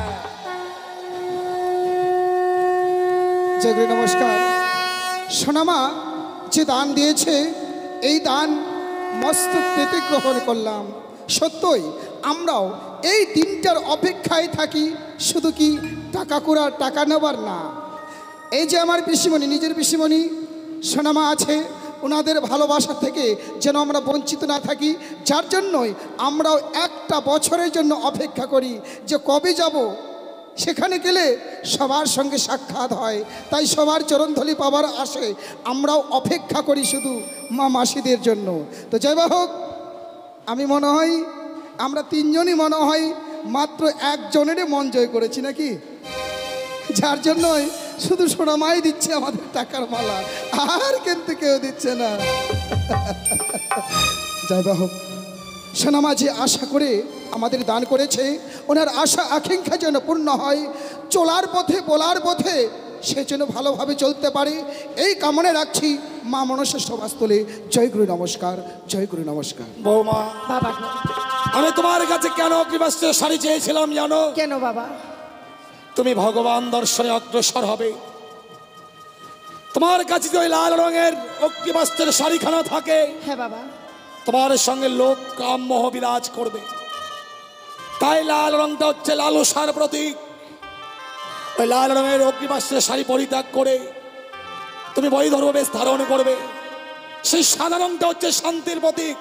জয় গুরু, নমস্কার। সোনামা যে দান দিয়েছে, এই দান মস্তক পেতে গ্রহণ করলাম। সত্যই আমরাও এই দিনটার অপেক্ষায় থাকি, শুধু কি টাকা কুড়ার, টাকা নেবার না। এই যে আমার পিসিমণি, নিজের পিসিমণি সোনামা আছে, ওনাদের ভালোবাসা থেকে যেন আমরা বঞ্চিত না থাকি। যার জন্যই আমরাও একটা বছরের জন্য অপেক্ষা করি যে কবে যাব, সেখানে গেলে সবার সঙ্গে সাক্ষাৎ হয়, তাই সবার চরণধলি পাবার আসে আমরাও অপেক্ষা করি শুধু মা মাসিদের জন্য। তো যাই বা হোক, আমি মনে হয় আমরা তিনজনই মনে হয় মাত্র একজনেরই মন জয় করেছি নাকি, যার জন্যই শুধু সোনামাই দিচ্ছে আমাদের টাকার মালা, আর কিন্তু কেউ দিচ্ছে না। যাই বা হোক, সোনামা যে আশা করে আমাদের দান করেছে, ওনার আশা আকাঙ্ক্ষা যেন পূর্ণ হয়, চলার পথে বলার পথে সে যেন ভালোভাবে চলতে পারে, এই কামনা রাখছি মা মনসা সভাস্থলে। জয় গুরু নমস্কার, জয় গুরু নমস্কার। বৌমা, বাবা আমি তোমার কাছে কেন অগ্নিবাস্ত্রের শাড়ি চেয়েছিলাম জানো? কেন বাবা? তুমি ভগবান দর্শনে অগ্রসর হবে, তোমার কাছে যদি ওই লাল রঙের অগ্নিবাস্ত্রের শাড়িখানা থাকে, হ্যাঁ বাবা, তোমার সঙ্গে লোক কাম মোহ বিরাজ করবে। তাই লাল রংটা হচ্ছে লালসার প্রতীক। ওই লাল রঙের অগ্নিবাস্ত্রের শাড়ি পরিত্যাগ করে তুমি বৈধর্ম বেশ ধারণ করবে। সেই সাদা রংটা হচ্ছে শান্তির প্রতীক।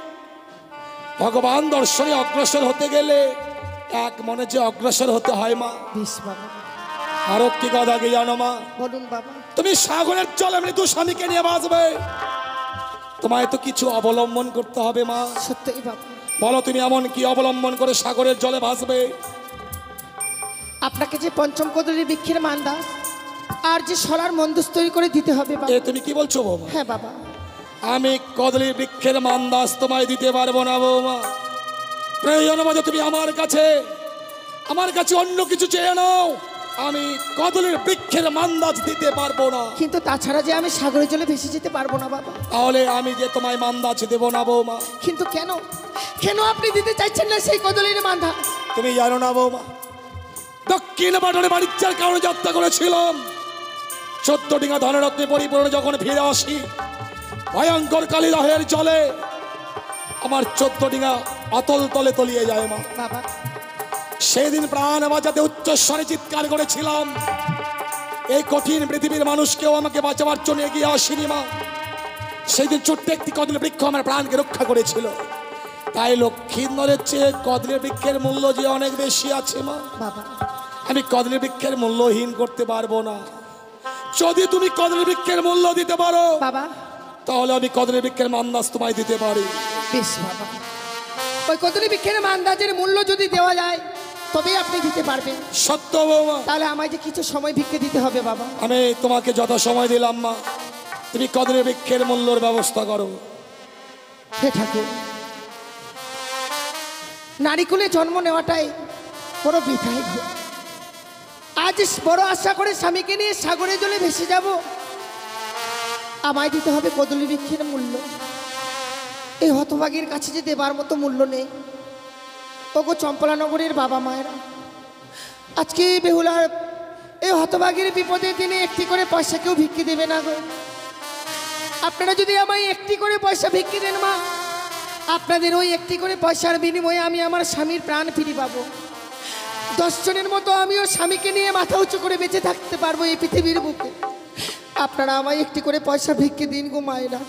ভগবান দর্শনে অগ্রসর হতে গেলে এক মনে যে অগ্রসর হতে হয় মা। বেশ বাবা। আরো কি কথা কি জানো মা? বলুন বাবা। তুমি সাগরের জলে মৃত্যু স্বামীকে নিয়ে বাঁচবে, তোমায় তো কিছু অবলম্বন করতে হবে মা। সত্যই বাবা। বলো তুমি এমন কি অবলম্বন করে সাগরের জলে ভাসবে? আপনাকে যে পঞ্চম কদলীর বৃক্ষের মান্দাস আর যে সরার মন্দুস তৈরি করে দিতে হবে বাবা। এ তুমি কি বলছো বৌমা? হ্যাঁ বাবা। আমি কদলীর বৃক্ষের মান্দাস তোমায় দিতে পারবো না বৌমা। প্রয়োজন মতো তুমি আমার কাছে অন্য কিছু চেয়ে নাও, আমি কদলীর বৃক্ষের মান্দাজ দিতে পারবো না। কিন্তু তাছাড়া যে আমি সাগরের জলে ভেসে যেতে পারবো না বাবা। তাহলে আমি যে তোমায় মান্দাজ দেবো না বৌমা। কিন্তু কেন কেন আপনি দিতে চাইছেন না সেই কদলীর মান্ধা? তুমি জানো না বৌমা, দক্ষিণ পাটনে বাণিজ্যের কারণে যাত্রা করেছিলাম, 14 ডিঙা ধনরত্নে পরিপূর্ণ যখন ফিরে আসি, ভয়ঙ্কর কালিদাহের জলে আমার 14 ডিঙা অতল তলে তলিয়ে যায় মা। বাবা সেদিন প্রাণ বাঁচাতে উচ্চস্বরে চিৎকার করেছিলাম, এই কঠিন পৃথিবীর মানুষকেও আমাকে বাঁচাবার জন্য এগিয়ে আসেনি মা। সেদিন ছোট্ট একটি কদলী বৃক্ষ আমার প্রাণকে রক্ষা করেছিল। তাই লক্ষ্মীন্দরের চেয়ে কদলী বৃক্ষের মূল্য যে অনেক বেশি আছে মা। বাবা আমি কদলী বৃক্ষের মূল্যহীন করতে পারবো না। যদি তুমি কদলী বৃক্ষের মূল্য দিতে পারো বাবা, তাহলে আমি কদলী বৃক্ষের মান্দাজ তোমায় দিতে পারি। বেশ বাবা, ওই কদলী বৃক্ষের মান্দাজের মূল্য যদি দেওয়া যায় তবেই আপনি দিতে পারবেন। সত্য বৌমা। তাহলে আমায় যে কিছু সময় ভিক্ষে দিতে হবে বাবা। আমি তোমাকে যত সময় দিলাম মা, তুমি কদলী বৃক্ষের মূল্যর ব্যবস্থা করো। হে ঠাকুর, নারীকুলে জন্ম নেওয়াটাই বড় বৃথাই। আজ বড় আশা করে স্বামীকে নিয়ে সাগরের জলে ভেসে যাব, আমায় দিতে হবে কদলী বৃক্ষের মূল্য। এই হতভাগীর কাছে যে দেবার মতো মূল্য নেই। ওগো চম্পলানগরের বাবা মায়েরা, আজকে বেহুলার এই হতভাগীর বিপদে দিনে একটি করে পয়সা কেউ ভিক্ষে দেবে না গো। আপনারা যদি আমায় একটি করে পয়সা ভিক্ষে দেন মা, আপনাদের ওই একটি করে পয়সার বিনিময়ে আমি আমার স্বামীর প্রাণ ফিরে পাবো। 10 জনের মতো আমিও স্বামীকে নিয়ে মাথা উঁচু করে বেঁচে থাকতে পারবো এই পৃথিবীর বুকে। আপনারা আমায় একটি করে পয়সা ভিক্ষে দিন গো মায়েরা।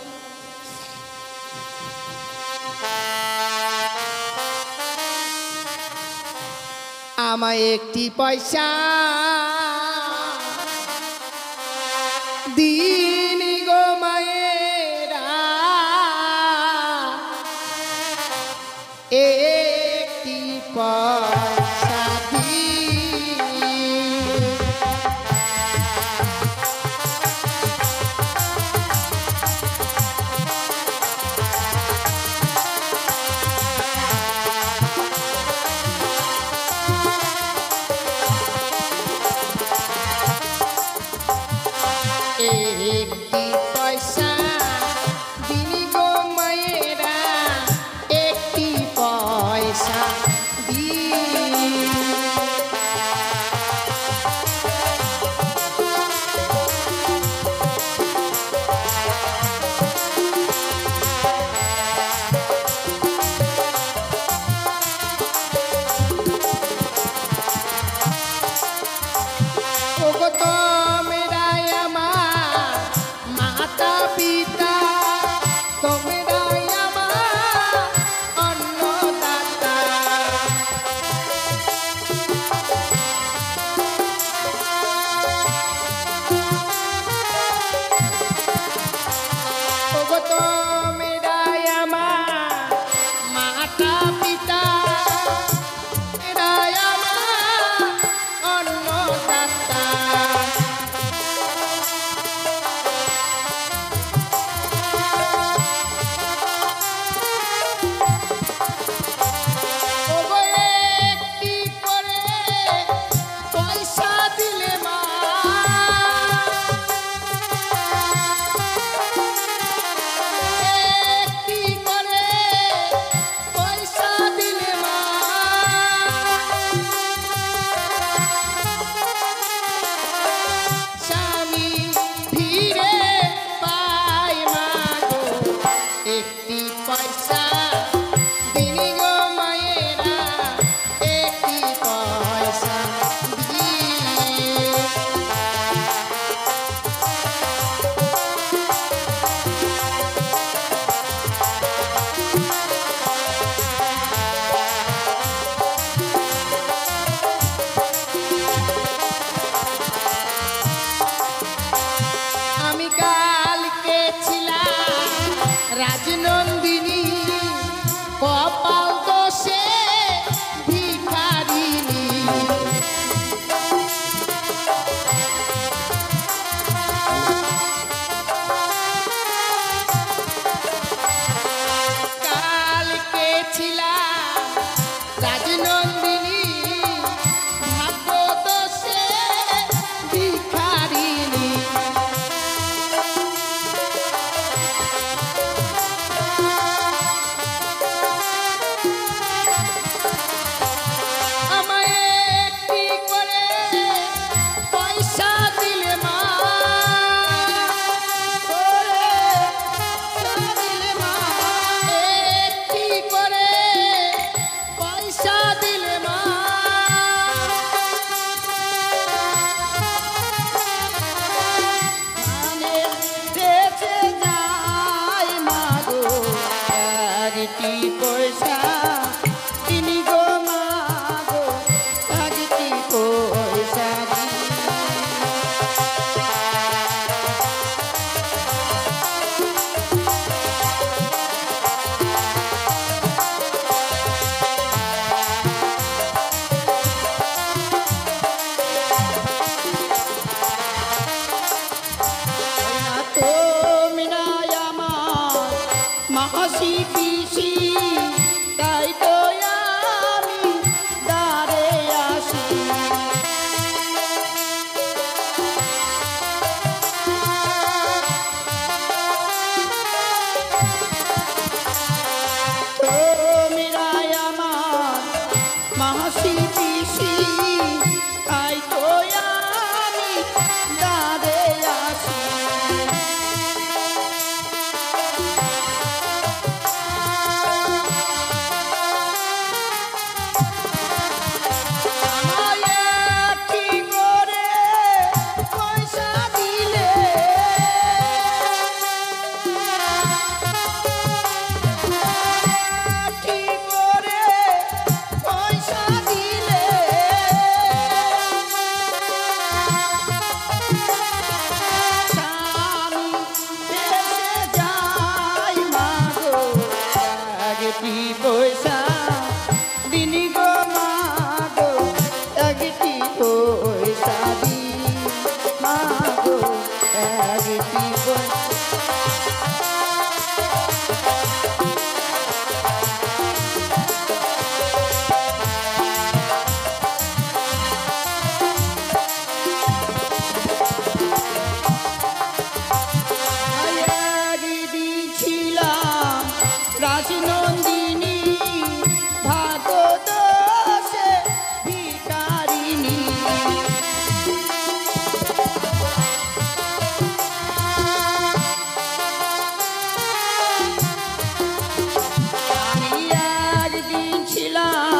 আমায় একটি পয়সা দিন গো মায়েরা, একটি পয়সা দিন। একটি পয়সা দিন গো মায়েরা, একটি পয়সা দিন। মাসি পিসি তাই তো আমি দাঁড়ে আসি পয়সা দিনি গো মা গো একটি পয়সা দি মা গো একটি ছিলাম রাজনন্দিনী ভাগদোষে ভিখারিণী আমি একদিন ছিলাম